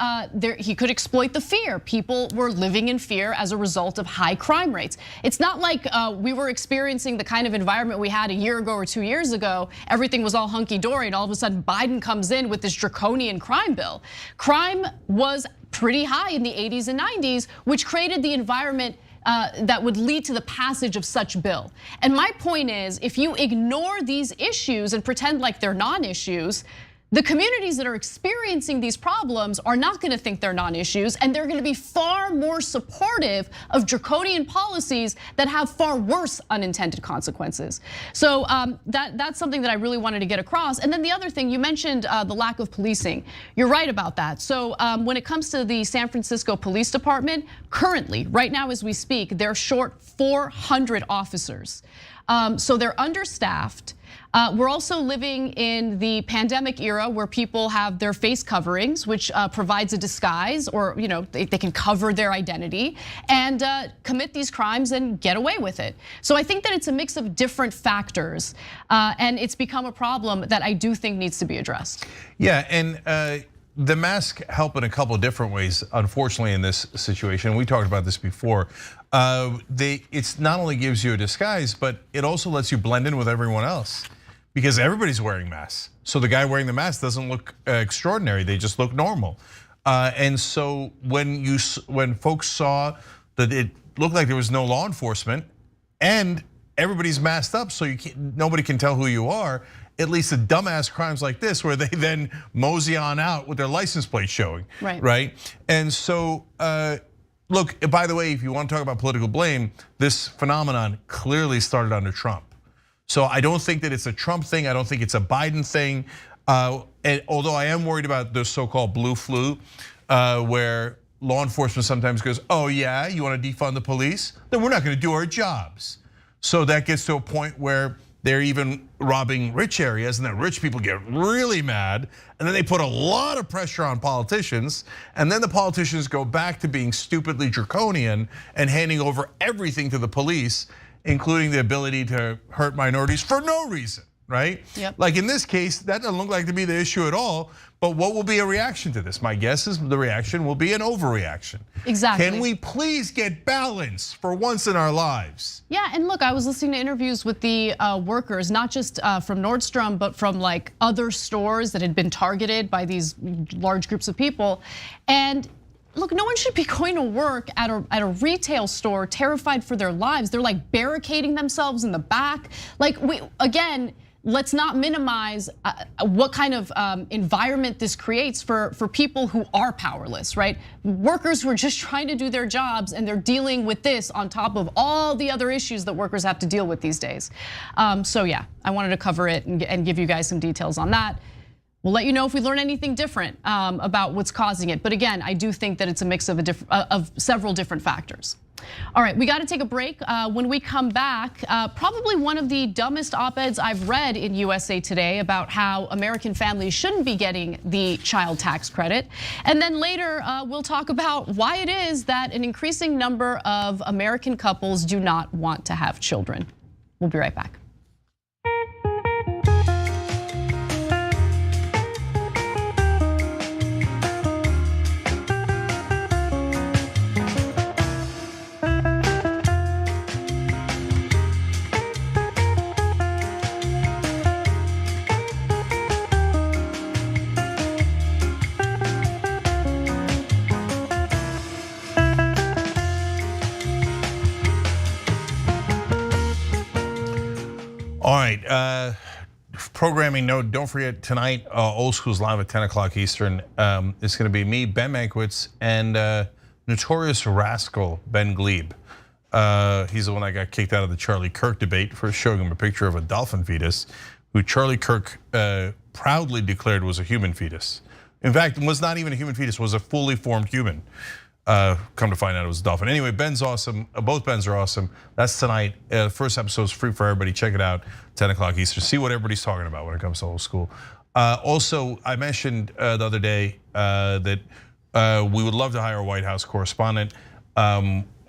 he could exploit the fear. People were living in fear as a result of high crime rates. It's not like we were experiencing the kind of environment we had a year ago or 2 years ago. Everything was all hunky-dory and all of a sudden Biden comes in with this draconian crime bill. Crime was pretty high in the 80s and 90s, which created the environment that would lead to the passage of such bill. And my point is, if you ignore these issues and pretend like they're non-issues, the communities that are experiencing these problems are not going to think they're non-issues, and they're going to be far more supportive of draconian policies that have far worse unintended consequences. So that's something that I really wanted to get across. And then the other thing, you mentioned the lack of policing. You're right about that. So when it comes to the San Francisco Police Department, currently, right now as we speak, they're short 400 officers. So they're understaffed. We're also living in the pandemic era where people have their face coverings, which provides a disguise, or they can cover their identity and commit these crimes and get away with it. So I think that it's a mix of different factors, and it's become a problem that I do think needs to be addressed. Yeah, and the mask help in a couple of different ways, unfortunately, in this situation. We talked about this before. It's not only gives you a disguise, but it also lets you blend in with everyone else, because everybody's wearing masks. So the guy wearing the mask doesn't look extraordinary, they just look normal. And so when folks saw that it looked like there was no law enforcement and everybody's masked up so nobody can tell who you are, at least the dumbass crimes like this, where they then mosey on out with their license plate showing, right? And so, look, by the way, if you want to talk about political blame, this phenomenon clearly started under Trump. So I don't think that it's a Trump thing. I don't think it's a Biden thing. And although I am worried about the so-called blue flu, where law enforcement sometimes goes, oh yeah, you want to defund the police? Then we're not going to do our jobs. So that gets to a point where they're even robbing rich areas, and then rich people get really mad, and then they put a lot of pressure on politicians, and then the politicians go back to being stupidly draconian and handing over everything to the police, including the ability to hurt minorities for no reason, right? Yep. Like in this case, that doesn't look like to be the issue at all, but what will be a reaction to this? My guess is the reaction will be an overreaction. Exactly. Can we please get balance for once in our lives? Yeah, and look, I was listening to interviews with the workers, not just from Nordstrom, but from like other stores that had been targeted by these large groups of people. And look, no one should be going to work at a retail store terrified for their lives. They're like barricading themselves in the back. Like again, let's not minimize what kind of environment this creates for people who are powerless, right? Workers who are just trying to do their jobs, and they're dealing with this on top of all the other issues that workers have to deal with these days. So yeah, I wanted to cover it and give you guys some details on that. We'll let you know if we learn anything different about what's causing it. But again, I do think that it's a mix of several different factors. All right, we got to take a break. When we come back, probably one of the dumbest op-eds I've read in USA Today about how American families shouldn't be getting the child tax credit. And then later, we'll talk about why it is that an increasing number of American couples do not want to have children. We'll be right back. All right, programming note, don't forget tonight, Old School's live at 10 o'clock Eastern. It's gonna be me, Ben Mankiewicz, and notorious rascal, Ben Glebe. He's the one that got kicked out of the Charlie Kirk debate for showing him a picture of a dolphin fetus, who Charlie Kirk proudly declared was a human fetus. In fact, was not even a human fetus, was a fully formed human. Come to find out it was a dolphin. Anyway, Ben's awesome. Both Bens are awesome. That's tonight. First episode's free for everybody. Check it out, 10 o'clock Eastern. See what everybody's talking about when it comes to Old School. Also, I mentioned the other day that we would love to hire a White House correspondent.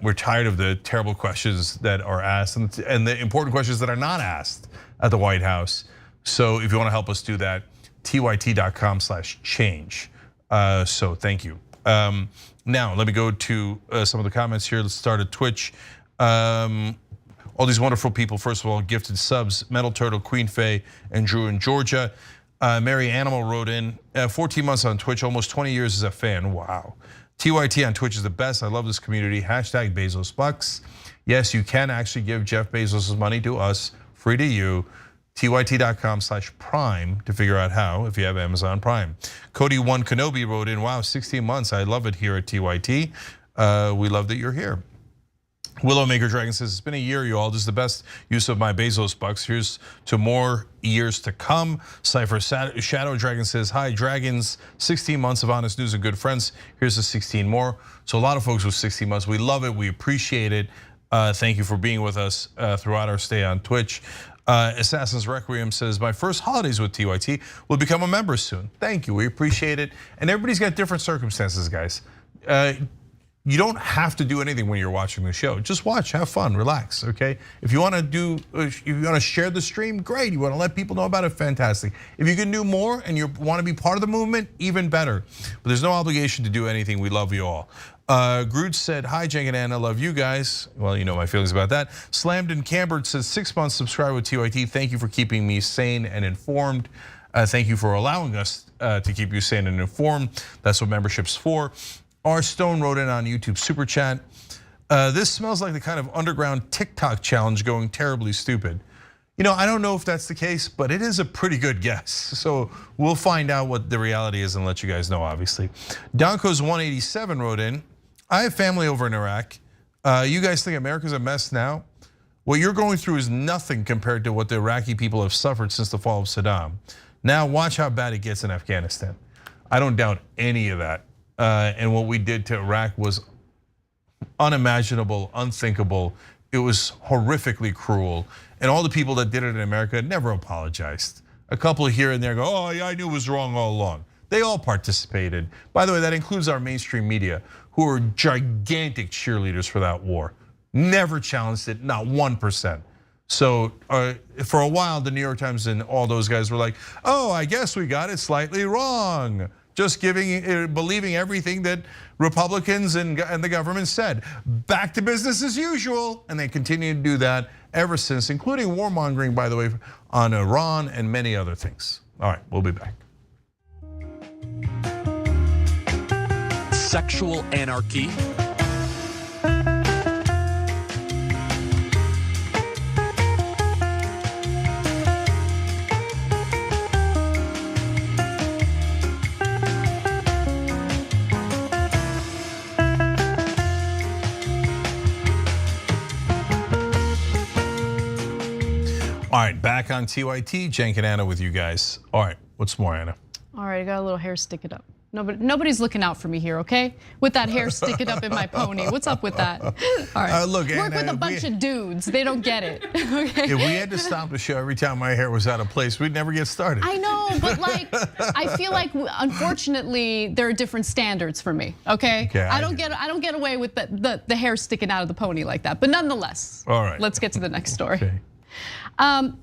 we're tired of the terrible questions that are asked and the important questions that are not asked at the White House. So if you want to help us do that, tyt.com/change. So thank you. Now let me go to some of the comments here. Let's start at Twitch. All these wonderful people, first of all, gifted subs, Metal Turtle, Queen Faye, and Drew in Georgia. Mary Animal wrote in, 14 months on Twitch, almost 20 years as a fan, wow. TYT on Twitch is the best, I love this community, hashtag Bezos Bucks. Yes, you can actually give Jeff Bezos' money to us, free to you. tyt.com/prime to figure out how if you have Amazon Prime. Cody One Kenobi wrote in, wow, 16 months, I love it here at TYT. We love that you're here. Willow Maker Dragon says, it's been a year, you all. This is the best use of my Bezos bucks. Here's to more years to come. Cypher Shadow Dragon says, hi, Dragons, 16 months of honest news and good friends. Here's the 16 more. So a lot of folks with 16 months. We love it, we appreciate it. Thank you for being with us throughout our stay on Twitch. Assassin's Requiem says, my first holidays with TYT will become a member soon. Thank you, we appreciate it. And everybody's got different circumstances, guys. You don't have to do anything when you're watching the show. Just watch, have fun, relax, okay? If you want to share the stream, great. You want to let people know about it, fantastic. If you can do more and you want to be part of the movement, even better. But there's no obligation to do anything. We love you all. Groot said, hi, Cenk and Anna, love you guys. Well, you know my feelings about that. Slammed and Cambert says, 6 months subscribe with TYT. Thank you for keeping me sane and informed. Thank you for allowing us to keep you sane and informed. That's what membership's for. R. Stone wrote in on YouTube Super Chat. This smells like the kind of underground TikTok challenge going terribly stupid. You know, I don't know if that's the case, but it is a pretty good guess. So we'll find out what the reality is and let you guys know, obviously. Donkos 187 wrote in, I have family over in Iraq. You guys think America's a mess now? What you're going through is nothing compared to what the Iraqi people have suffered since the fall of Saddam. Now watch how bad it gets in Afghanistan. I don't doubt any of that. And what we did to Iraq was unimaginable, unthinkable. It was horrifically cruel. And all the people that did it in America never apologized. A couple here and there go, oh yeah, I knew it was wrong all along. They all participated. By the way, that includes our mainstream media, who are gigantic cheerleaders for that war. Never challenged it, not 1%. So for a while, the New York Times and all those guys were like, oh, I guess we got it slightly wrong. Just believing everything that Republicans and the government said. Back to business as usual, and they continue to do that ever since, including warmongering, by the way, on Iran and many other things. All right, we'll be back. Sexual anarchy. All right, back on TYT, Cenk and Anna with you guys. All right, what's more, Anna? All right, I got a little hair sticking up. Nobody's looking out for me here, okay? With that hair sticking up in my pony. What's up with that? All right, look, work Anna, with a bunch of dudes. They don't get it, okay? If we had to stop the show every time my hair was out of place, we'd never get started. I know, but like, I feel like, unfortunately, there are different standards for me, okay? I don't get away with the hair sticking out of the pony like that. But nonetheless, all right, let's get to the next story. Okay.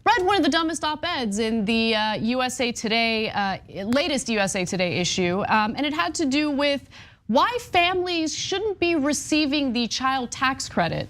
Read one of the dumbest op-eds in the USA Today, latest USA Today issue, and it had to do with why families shouldn't be receiving the child tax credit.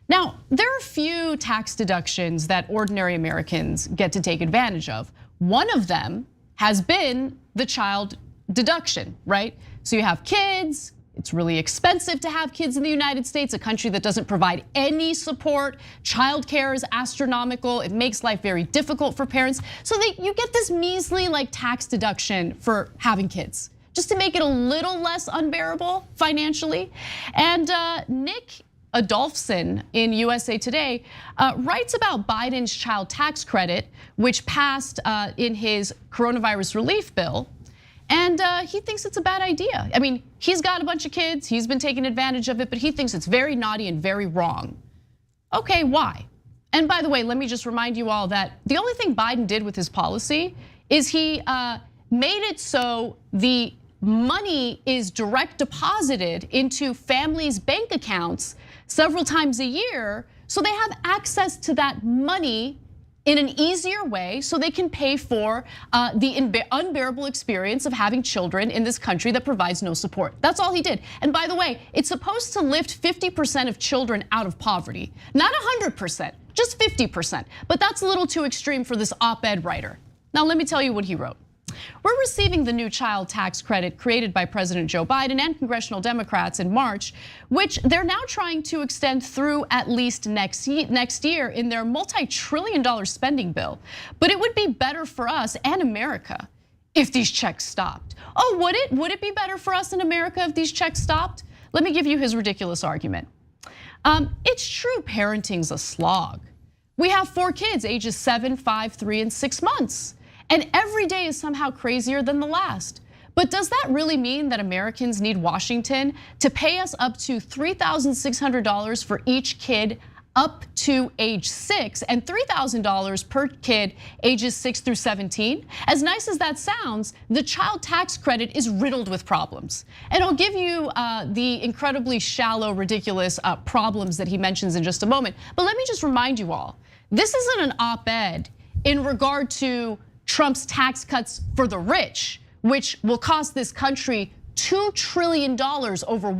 Now, there are a few tax deductions that ordinary Americans get to take advantage of. One of them has been the child deduction, right? So you have kids. It's really expensive to have kids in the United States, a country that doesn't provide any support. Childcare is astronomical. It makes life very difficult for parents. So you get this measly like tax deduction for having kids, just to make it a little less unbearable financially. And Nick Adolphson in USA Today writes about Biden's child tax credit, which passed in his coronavirus relief bill. And he thinks it's a bad idea. I mean, he's got a bunch of kids, he's been taking advantage of it, but he thinks it's very naughty and very wrong. Okay, why? And by the way, let me just remind you all that the only thing Biden did with his policy is he made it so the money is direct deposited into families' bank accounts several times a year, so they have access to that money in an easier way so they can pay for the unbearable experience of having children in this country that provides no support. That's all he did. And by the way, it's supposed to lift 50% of children out of poverty. Not 100%, just 50%. But that's a little too extreme for this op-ed writer. Now let me tell you what he wrote. We're receiving the new child tax credit created by President Joe Biden and congressional Democrats in March, which they're now trying to extend through at least next year in their multi-trillion-dollar spending bill. But it would be better for us and America if these checks stopped. Oh, would it? Would it be better for us in America if these checks stopped? Let me give you his ridiculous argument. It's true parenting's a slog. We have 4 kids, ages 7, 5, 3, and 6 months. And every day is somehow crazier than the last. But does that really mean that Americans need Washington to pay us up to $3,600 for each kid up to age 6 and $3,000 per kid ages 6 through 17? As nice as that sounds, the child tax credit is riddled with problems. And I'll give you the incredibly shallow, ridiculous problems that he mentions in just a moment. But let me just remind you all, this isn't an op-ed in regard to Trump's tax cuts for the rich, which will cost this country $2 trillion over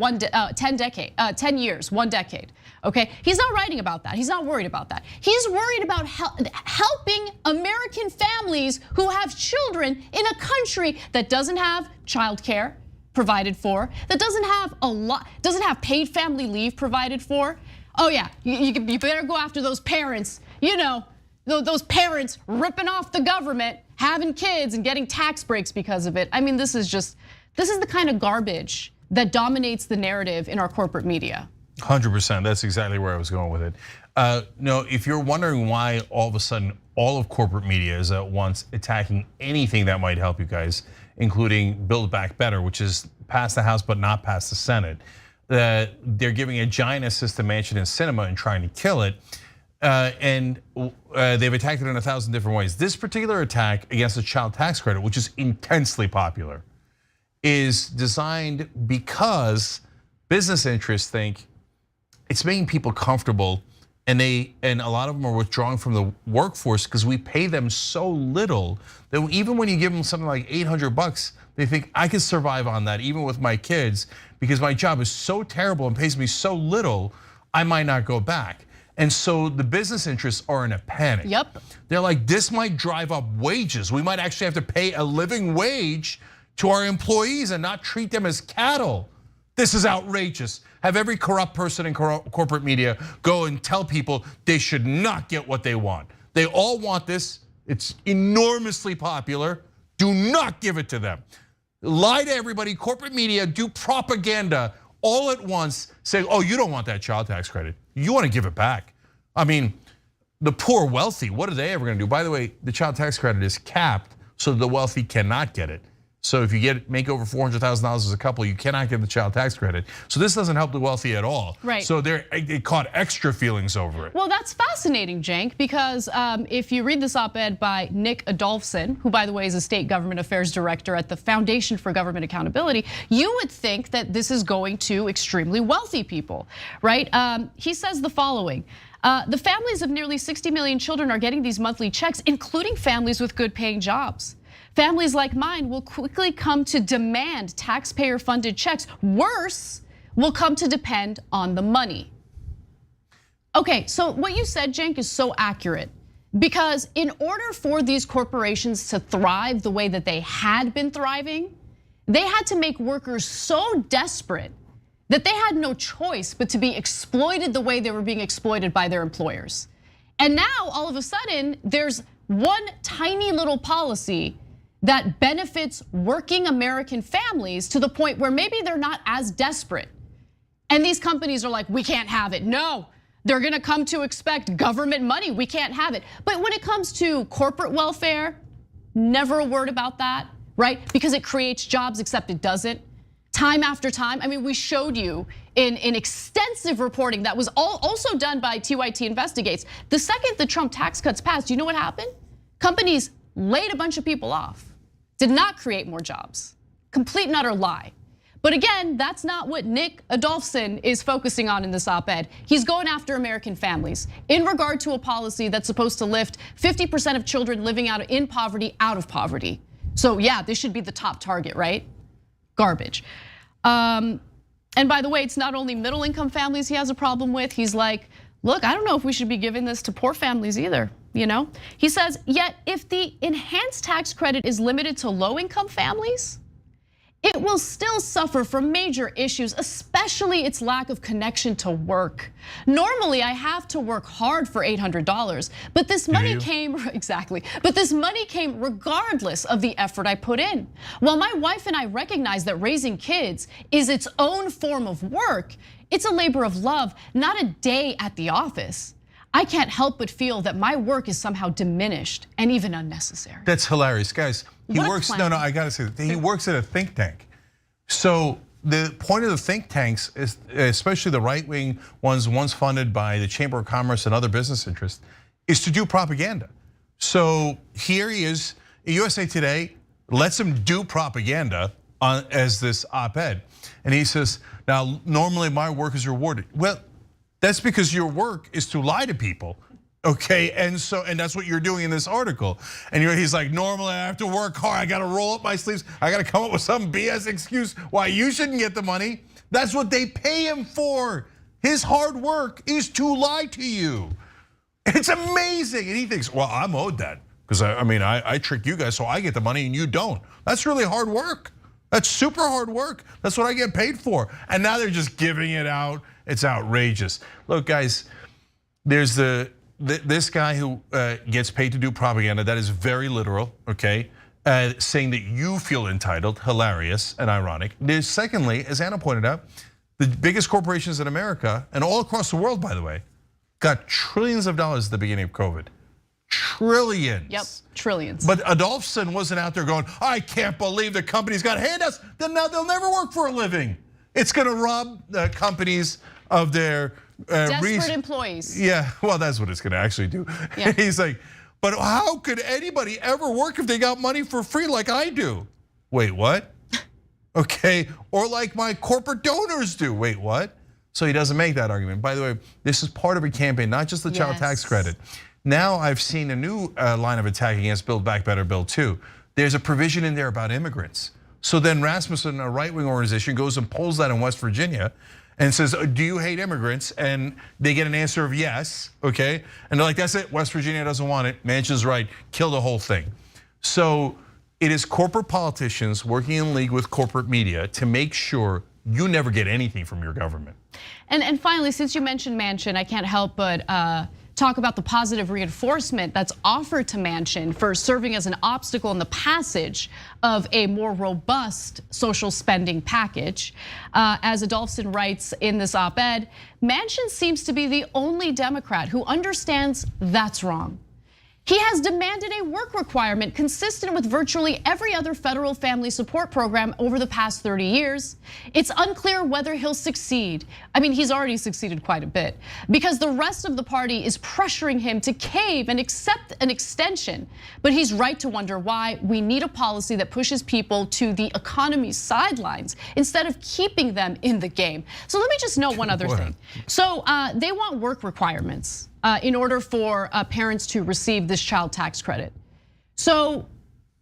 10 years, 1 decade. Okay, he's not writing about that. He's not worried about that. He's worried about helping American families who have children in a country that doesn't have childcare provided for, that doesn't have paid family leave provided for. Oh yeah, you better go after those parents, you know, those parents ripping off the government, having kids and getting tax breaks because of it. I mean, this is the kind of garbage that dominates the narrative in our corporate media. 100%, that's exactly where I was going with it. No, if you're wondering why all of a sudden all of corporate media is at once attacking anything that might help you guys, including Build Back Better, which is past the House but not past the Senate. They're giving a giant assist to Manchin and Sinema and trying to kill it. And they've attacked it in 1,000 different ways. This particular attack against the child tax credit, which is intensely popular, is designed because business interests think it's making people comfortable, and a lot of them are withdrawing from the workforce because we pay them so little that even when you give them something like $800, they think I can survive on that even with my kids because my job is so terrible and pays me so little, I might not go back. And so the business interests are in a panic. Yep. They're like, this might drive up wages. We might actually have to pay a living wage to our employees and not treat them as cattle. This is outrageous. Have every corrupt person in corporate media go and tell people they should not get what they want. They all want this. It's enormously popular. Do not give it to them. Lie to everybody, corporate media, do propaganda all at once, saying, oh, you don't want that child tax credit. You want to give it back. I mean, the poor wealthy, what are they ever going to do? By the way, the child tax credit is capped so the wealthy cannot get it. So if you make over $400,000 as a couple, you cannot get the child tax credit. So this doesn't help the wealthy at all. Right. So they caught extra feelings over it. Well, that's fascinating, Cenk, because if you read this op-ed by Nick Adolphson, who by the way is a state government affairs director at the Foundation for Government Accountability, you would think that this is going to extremely wealthy people, right? He says the following. The families of nearly 60 million children are getting these monthly checks, including families with good paying jobs. Families like mine will quickly come to demand taxpayer-funded checks. Worse, will come to depend on the money. Okay, so what you said, Cenk, is so accurate. Because in order for these corporations to thrive the way that they had been thriving, they had to make workers so desperate that they had no choice but to be exploited the way they were being exploited by their employers. And now, all of a sudden, there's one tiny little policy that benefits working American families to the point where maybe they're not as desperate. And these companies are like, we can't have it. No, they're gonna come to expect government money. We can't have it. But when it comes to corporate welfare, never a word about that, right? Because it creates jobs, except it doesn't. Time after time, I mean, we showed you in extensive reporting that was also done by TYT Investigates. The second the Trump tax cuts passed, you know what happened? Companies laid a bunch of people off. Did not create more jobs. complete and utter lie. But again, that's not what Nick Adolphson is focusing on in this op-ed. He's going after American families in regard to a policy that's supposed to lift 50% of children living in poverty out of poverty. So yeah, this should be the top target, right? Garbage. And by the way, it's not only middle income families he has a problem with. He's like, look, I don't know if we should be giving this to poor families either, you know? He says, yet if the enhanced tax credit is limited to low income families, it will still suffer from major issues, especially its lack of connection to work. Normally, I have to work hard for $800, but this money came, exactly, but this money came regardless of the effort I put in. While my wife and I recognize that raising kids is its own form of work, it's a labor of love, not a day at the office. I can't help but feel that my work is somehow diminished and even unnecessary. That's hilarious, guys. He works, no, I gotta say, he works at a think tank. So the point of the think tanks is, especially the right-wing ones funded by the Chamber of Commerce and other business interests, is to do propaganda. So here he is, USA Today lets him do propaganda as this op-ed. And he says, now normally my work is rewarded. Well, that's because your work is to lie to people, okay? And that's what you're doing in this article. And he's like, normally I have to work hard. I got to roll up my sleeves. I got to come up with some BS excuse why you shouldn't get the money. That's what they pay him for. His hard work is to lie to you. It's amazing. And he thinks, well, I'm owed that because I trick you guys so I get the money and you don't. That's really hard work. That's super hard work. That's what I get paid for. And now they're just giving it out. It's outrageous. Look, guys, there's this guy who gets paid to do propaganda. That is very literal, okay? Saying that you feel entitled, hilarious and ironic. There's secondly, as Anna pointed out, the biggest corporations in America and all across the world, by the way, got trillions of dollars at the beginning of COVID. Trillions. Yep, trillions. But Adolphson wasn't out there going, I can't believe the companies got handouts. Then now they'll never work for a living. It's going to rob the companies of their desperate employees. Yeah, well, that's what it's going to actually do. Yeah. He's like, but how could anybody ever work if they got money for free like I do? Wait, what? Okay, or like my corporate donors do. Wait, what? So he doesn't make that argument. By the way, this is part of a campaign, not just the child tax credit. Now I've seen a new line of attack against Build Back Better Bill 2. There's a provision in there about immigrants. So then Rasmussen, a right-wing organization, goes and polls that in West Virginia and says, do you hate immigrants? And they get an answer of yes, okay? And they're like, that's it, West Virginia doesn't want it. Manchin's right, kill the whole thing. So it is corporate politicians working in league with corporate media to make sure you never get anything from your government. And finally, since you mentioned Manchin, I can't help but talk about the positive reinforcement that's offered to Manchin for serving as an obstacle in the passage of a more robust social spending package. As Adolphson writes in this op-ed, Manchin seems to be the only Democrat who understands that's wrong. He has demanded a work requirement consistent with virtually every other federal family support program over the past 30 years. It's unclear whether he'll succeed. I mean, he's already succeeded quite a bit because the rest of the party is pressuring him to cave and accept an extension. But he's right to wonder why. We need a policy that pushes people to the economy's sidelines instead of keeping them in the game. So let me just note one other thing. So they want work requirements in order for parents to receive this child tax credit. So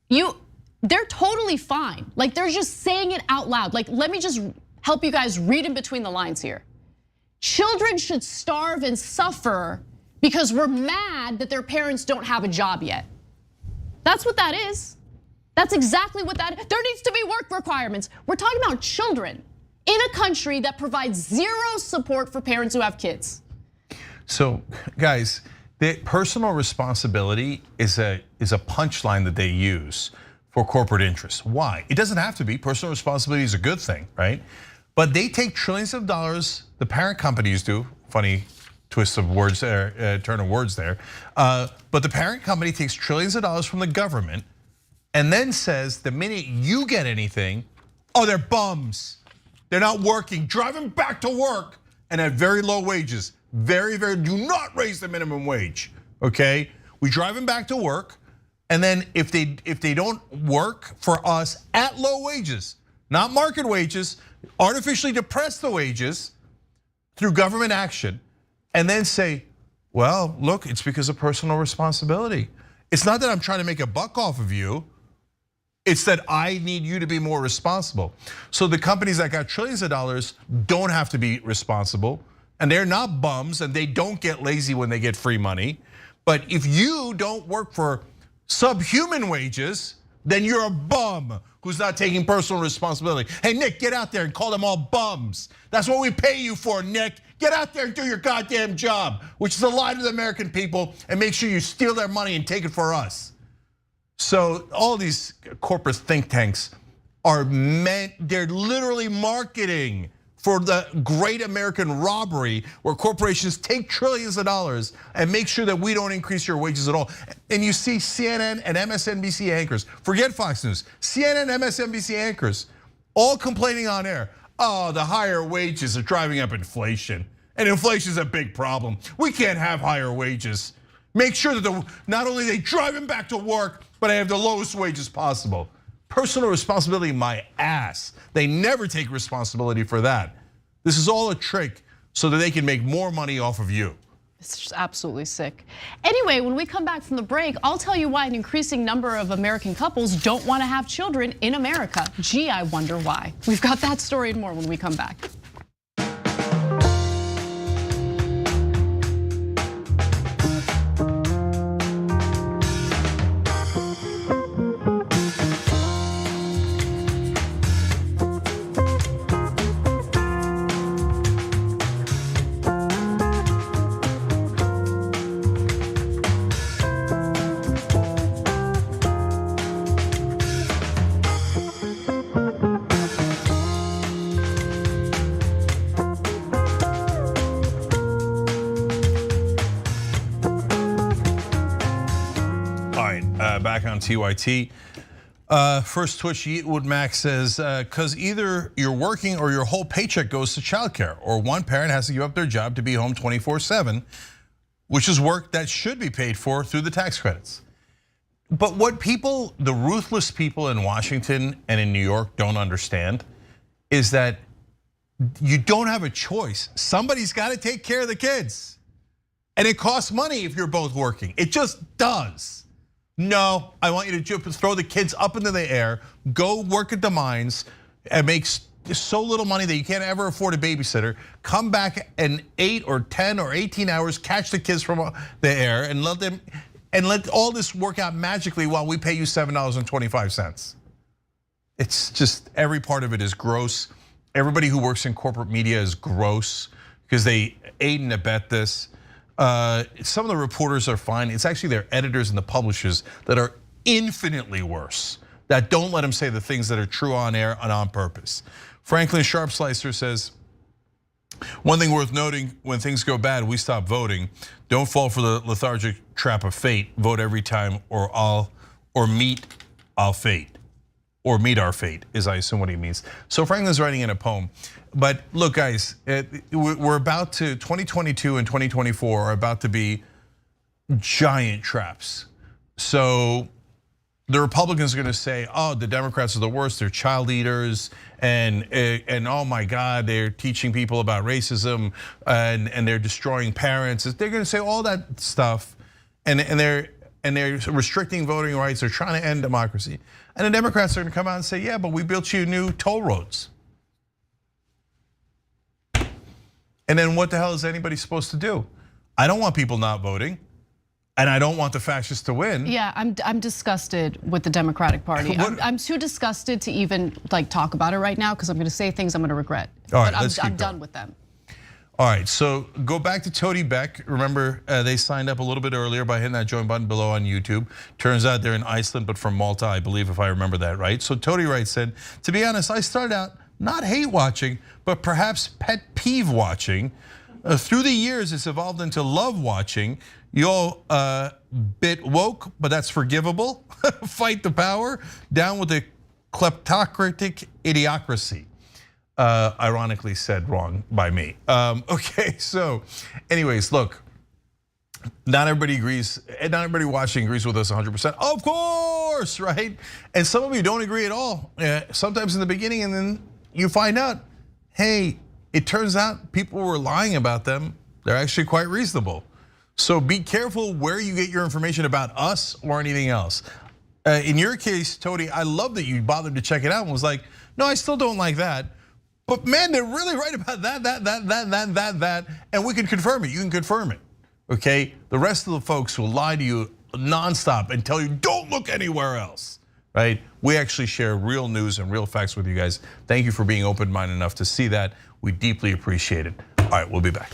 they're totally fine. Like they're just saying it out loud. Like let me just help you guys read in between the lines here. Children should starve and suffer because we're mad that their parents don't have a job yet. That's what that is. That's exactly what that is. There needs to be work requirements. We're talking about children in a country that provides zero support for parents who have kids. So, guys, the personal responsibility is a punchline that they use for corporate interests. Why? It doesn't have to be. Personal responsibility is a good thing, right? But they take trillions of dollars. The parent companies do. Funny twist of words there, turn of words there. But the parent company takes trillions of dollars from the government, and then says the minute you get anything, oh, they're bums. They're not working. Drive them back to work, and at very low wages. Very, do not raise the minimum wage, okay? We drive them back to work, and then if they don't work for us at low wages, not market wages, artificially depress the wages through government action, and then say, well, look, it's because of personal responsibility. It's not that I'm trying to make a buck off of you. It's that I need you to be more responsible. So the companies that got trillions of dollars don't have to be responsible, and they're not bums, and they don't get lazy when they get free money. But if you don't work for subhuman wages, then you're a bum who's not taking personal responsibility. Hey, Nick, get out there and call them all bums. That's what we pay you for, Nick. Get out there and do your goddamn job, which is to lie to the American people and make sure you steal their money and take it for us. So all these corporate think tanks are they're literally marketing for the great American robbery where corporations take trillions of dollars and make sure that we don't increase your wages at all. And you see CNN and MSNBC anchors, forget Fox News, CNN, MSNBC anchors, all complaining on air. Oh, the higher wages are driving up inflation. And inflation is a big problem. We can't have higher wages. Make sure that not only they drive them back to work, but I have the lowest wages possible. Personal responsibility, my ass. They never take responsibility for that. This is all a trick so that they can make more money off of you. It's just absolutely sick. Anyway, when we come back from the break, I'll tell you why an increasing number of American couples don't want to have children in America. Gee, I wonder why. We've got that story and more when we come back. Back on TYT. First Twitch Yeetwood Max says, because either you're working or your whole paycheck goes to childcare, or one parent has to give up their job to be home 24/7, which is work that should be paid for through the tax credits. But what people, the ruthless people in Washington and in New York don't understand is that you don't have a choice. Somebody's got to take care of the kids. And it costs money if you're both working. It just does. No, I want you to throw the kids up into the air, go work at the mines, and make so little money that you can't ever afford a babysitter. Come back in 8 or 10 or 18 hours, catch the kids from the air, and let all this work out magically while we pay you $7.25. It's just, every part of it is gross. Everybody who works in corporate media is gross because they aid and abet this. Some of the reporters are fine. It's actually their editors and the publishers that are infinitely worse, that don't let them say the things that are true on air and on purpose. Franklin Sharpslicer says, one thing worth noting, when things go bad, we stop voting. Don't fall for the lethargic trap of fate. Vote every time or meet our fate. Or meet our fate, is I assume what he means. So Franklin's writing in a poem. But look, guys, we're about to, 2022 and 2024 are about to be giant traps. So the Republicans are gonna say, oh, the Democrats are the worst, they're child eaters, and oh my God, they're teaching people about racism, and they're destroying parents. They're gonna say all that stuff, and they're restricting voting rights, they're trying to end democracy. And the Democrats are gonna come out and say, yeah, but we built you new toll roads. And then what the hell is anybody supposed to do? I don't want people not voting, and I don't want the fascists to win. Yeah, I'm disgusted with the Democratic Party. I'm too disgusted to even talk about it right now because I'm gonna say things I'm gonna regret. All right, but I'm done with them. All right, so go back to Toady Beck. Remember, they signed up a little bit earlier by hitting that join button below on YouTube. Turns out they're in Iceland, but from Malta, I believe, if I remember that right. So Toady Wright said, to be honest, I started out not hate watching, but perhaps pet peeve watching. Through the years, it's evolved into love watching. You all bit woke, but that's forgivable. Fight the power, down with the kleptocratic idiocracy. Ironically said wrong by me. Okay, so anyways, look, Not everybody agrees, and not everybody watching agrees with us 100%. Of course, right? And some of you don't agree at all. Sometimes in the beginning, and then you find out, hey, it turns out people were lying about them. They're actually quite reasonable. So be careful where you get your information about us or anything else. In your case, Tony, I love that you bothered to check it out and was like, no, I still don't like that. But man, they're really right about that, and we can confirm it. You can confirm it, okay? The rest of the folks will lie to you nonstop and tell you, don't look anywhere else, right? We actually share real news and real facts with you guys. Thank you for being open-minded enough to see that. We deeply appreciate it. All right, we'll be back.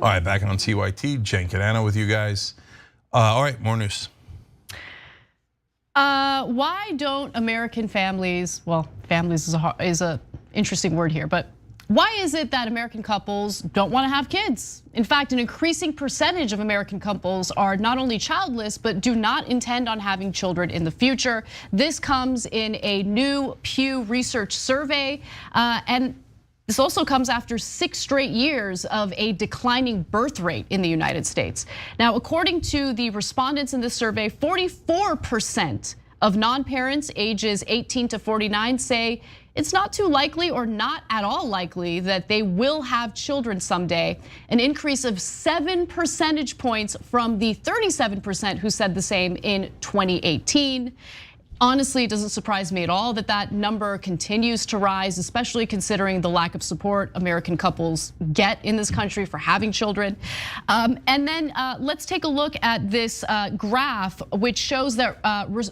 All right, back on TYT, Jen Canano with you guys. All right, more news. Why don't American families, well, families is a interesting word here, but why is it that American couples don't want to have kids? In fact, an increasing percentage of American couples are not only childless, but do not intend on having children in the future. This comes in a new Pew Research survey, and this also comes after 6 straight years of a declining birth rate in the United States. Now, according to the respondents in this survey, 44% of non-parents ages 18 to 49 say it's not too likely or not at all likely that they will have children someday, an increase of 7 percentage points from the 37% who said the same in 2018. Honestly, it doesn't surprise me at all that that number continues to rise, especially considering the lack of support American couples get in this country for having children. And then let's take a look at this graph, which shows that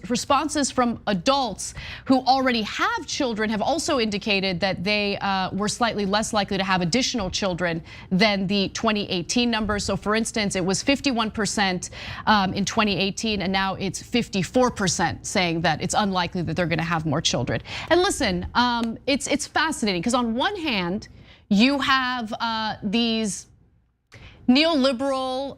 responses from adults who already have children have also indicated that they were slightly less likely to have additional children than the 2018 numbers. So for instance, it was 51% in 2018, and now it's 54% saying that it's unlikely that they're gonna have more children. And listen, it's fascinating because on one hand, you have these neoliberal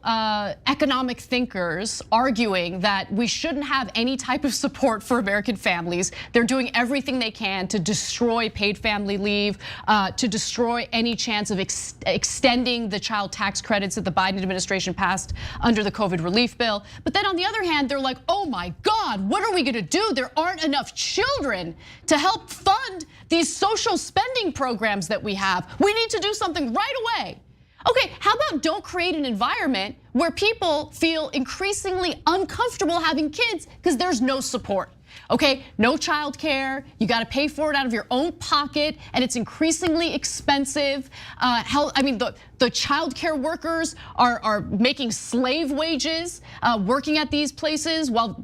economic thinkers arguing that we shouldn't have any type of support for American families. They're doing everything they can to destroy paid family leave, to destroy any chance of extending the child tax credits that the Biden administration passed under the COVID relief bill. But then on the other hand, they're like, oh my God, what are we gonna do? There aren't enough children to help fund these social spending programs that we have. We need to do something right away. Okay, how about don't create an environment where people feel increasingly uncomfortable having kids because there's no support. Okay, no childcare, you gotta pay for it out of your own pocket, and it's increasingly expensive. I mean, the childcare workers are making slave wages, working at these places while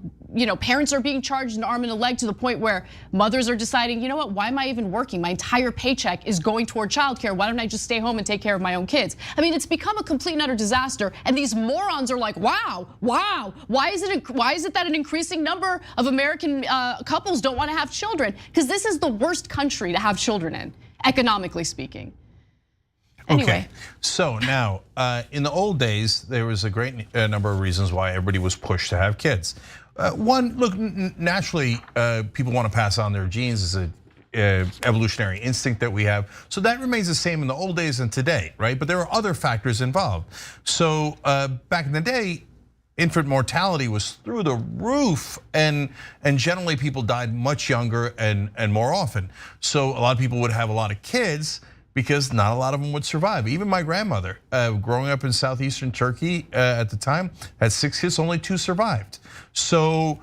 parents are being charged an arm and a leg to the point where mothers are deciding, you know what, why am I even working? My entire paycheck is going toward childcare. Why don't I just stay home and take care of my own kids? I mean, it's become a complete and utter disaster. And these morons are like, wow. Why is it that an increasing number of American couples don't want to have children? Because this is the worst country to have children in, economically speaking. Anyway. Okay, so now in the old days, there was a great number of reasons why everybody was pushed to have kids. One, look, naturally, people want to pass on their genes as an evolutionary instinct that we have. So that remains the same in the old days and today, right? But there are other factors involved. So back in the day, infant mortality was through the roof, and generally people died much younger and more often. So a lot of people would have a lot of kids because not a lot of them would survive. Even my grandmother, growing up in southeastern Turkey at the time, had 6 kids, only 2 survived. So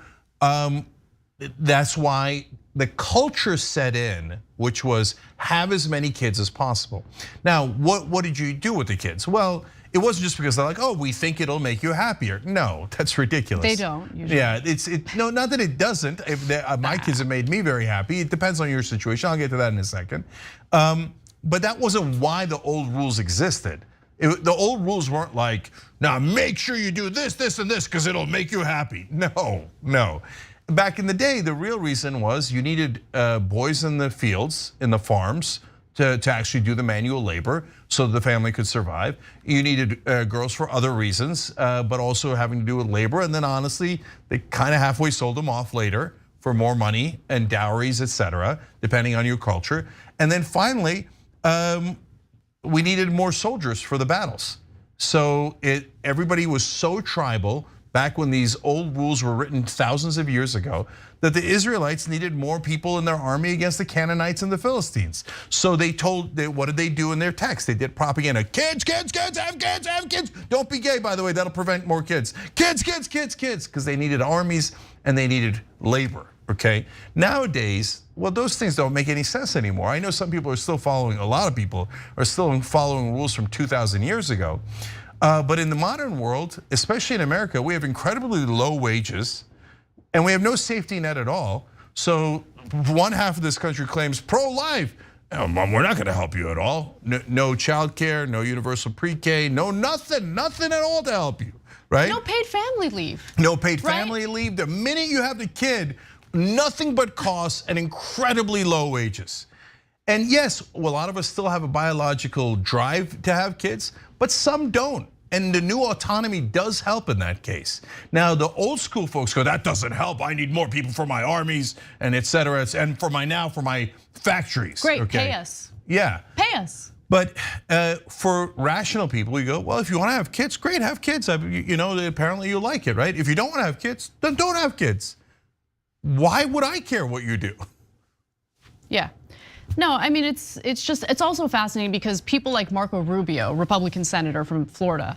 that's why the culture set in, which was have as many kids as possible. Now, what did you do with the kids? Well, it wasn't just because they're like, oh, we think it'll make you happier. No, that's ridiculous. They don't usually. Yeah, no, not that it doesn't. My kids have made me very happy. It depends on your situation. I'll get to that in a second. But that wasn't why the old rules existed. The old rules weren't like, now make sure you do this, this, and this because it'll make you happy. No. Back in the day, the real reason was you needed boys in the fields, in the farms, to actually do the manual labor so the family could survive. You needed girls for other reasons, but also having to do with labor. And then honestly, they kind of halfway sold them off later for more money and dowries, etc., depending on your culture. And then finally, we needed more soldiers for the battles. So everybody was so tribal back when these old rules were written thousands of years ago, that the Israelites needed more people in their army against the Canaanites and the Philistines. So what did they do in their text? They did propaganda. Kids, have kids. Don't be gay, by the way, that'll prevent more kids. Kids, because they needed armies and they needed labor, okay? Nowadays, well, those things don't make any sense anymore. I know some people are still following, a lot of people are still following rules from 2,000 years ago. But in the modern world, especially in America, we have incredibly low wages and we have no safety net at all. So one half of this country claims pro-life. Oh, Mom, we're not gonna help you at all. No childcare, no universal pre-K, no nothing at all to help you, right? No paid family leave. No paid family leave. The minute you have the kid, nothing but costs and incredibly low wages. And yes, a lot of us still have a biological drive to have kids, but some don't. And the new autonomy does help in that case. Now, the old school folks go, that doesn't help. I need more people for my armies and etc. And for my factories. Great, okay? Pay us. Yeah. Pay us. But for rational people, we go, well, if you want to have kids, great, have kids. You know, apparently you like it, right? If you don't want to have kids, then don't have kids. Why would I care what you do? Yeah. No, I mean, it's also fascinating because people like Marco Rubio, Republican senator from Florida,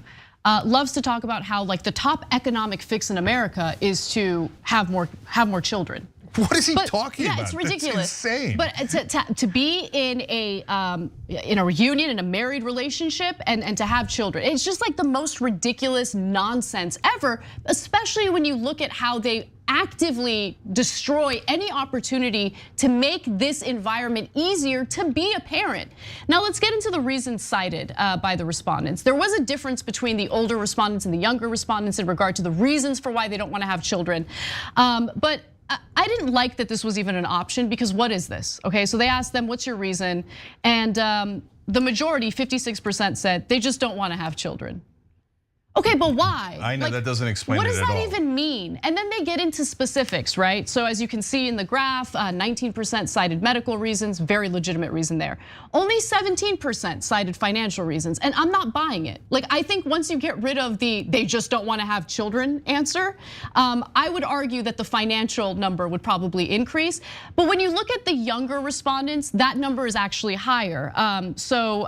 loves to talk about how like the top economic fix in America is to have more children. What is he talking about? Yeah, it's ridiculous. It's insane. But to be in a reunion, in a married relationship, and to have children, it's just like the most ridiculous nonsense ever. Especially when you look at how they actively destroy any opportunity to make this environment easier to be a parent. Now let's get into the reasons cited by the respondents. There was a difference between the older respondents and the younger respondents in regard to the reasons for why they don't want to have children. But I didn't like that this was even an option because what is this? Okay, so they asked them, what's your reason? And the majority, 56%, said they just don't want to have children. Okay, but why? I know that doesn't explain it at all. What does that even mean? And then they get into specifics, right? So as you can see in the graph, 19% cited medical reasons, very legitimate reason there. Only 17% cited financial reasons, and I'm not buying it. Like, I think once you get rid of the they just don't want to have children answer, I would argue that the financial number would probably increase. But when you look at the younger respondents, that number is actually higher. So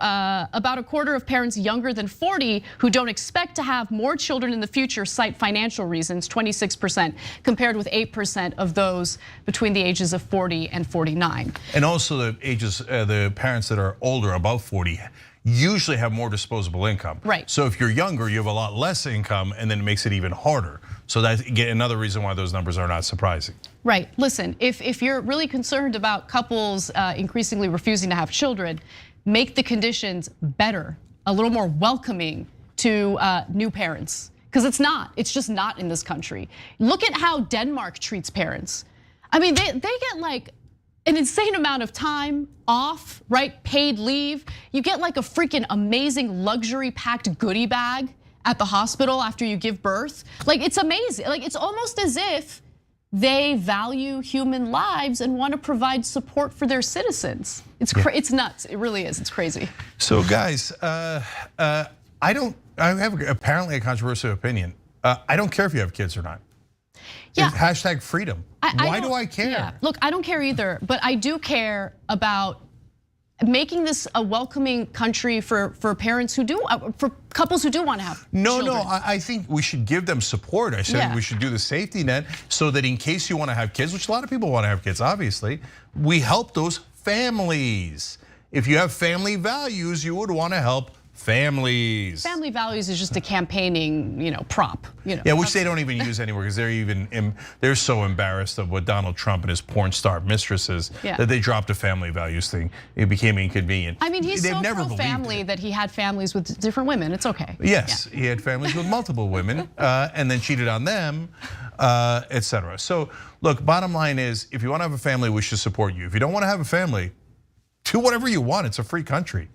about a quarter of parents younger than 40 who don't expect to have more children in the future cite financial reasons, 26%, compared with 8% of those between the ages of 40 and 49. And also the parents that are older, above 40, usually have more disposable income. Right. So if you're younger, you have a lot less income, and then it makes it even harder. So that's another reason why those numbers are not surprising. Right, listen, if you're really concerned about couples increasingly refusing to have children, make the conditions better, a little more welcoming to new parents, because it's just not in this country. Look at how Denmark treats parents. I mean, they get like an insane amount of time off, right? Paid leave. You get like a freaking amazing luxury packed goodie bag at the hospital after you give birth. Like, it's amazing. Like, it's almost as if they value human lives and want to provide support for their citizens. It's nuts, it really is, it's crazy. So guys, I have apparently a controversial opinion. I don't care if you have kids or not. Yeah. It's hashtag freedom. Why do I care? Yeah. Look, I don't care either, but I do care about making this a welcoming country for parents who do, for couples who do want to have children. No, I think we should give them support. I said we should do the safety net so that in case you want to have kids, which a lot of people want to have kids, obviously, we help those families. If you have family values, you would want to help families. Family values is just a campaigning, prop. Yeah, which they don't even use anymore because they're so embarrassed of what Donald Trump and his porn star mistresses that they dropped a family values thing. It became inconvenient. I mean, he's so pro-family that he had families with different women. It's okay. Yes, he had families with multiple women and then cheated on them, etc. So look, bottom line is, if you want to have a family, we should support you. If you don't want to have a family, do whatever you want. It's a free country.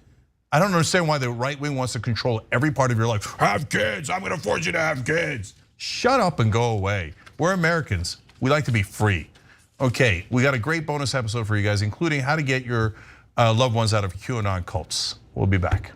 I don't understand why the right wing wants to control every part of your life. Have kids, I'm gonna force you to have kids. Shut up and go away. We're Americans, we like to be free. Okay, we got a great bonus episode for you guys, including how to get your loved ones out of QAnon cults. We'll be back.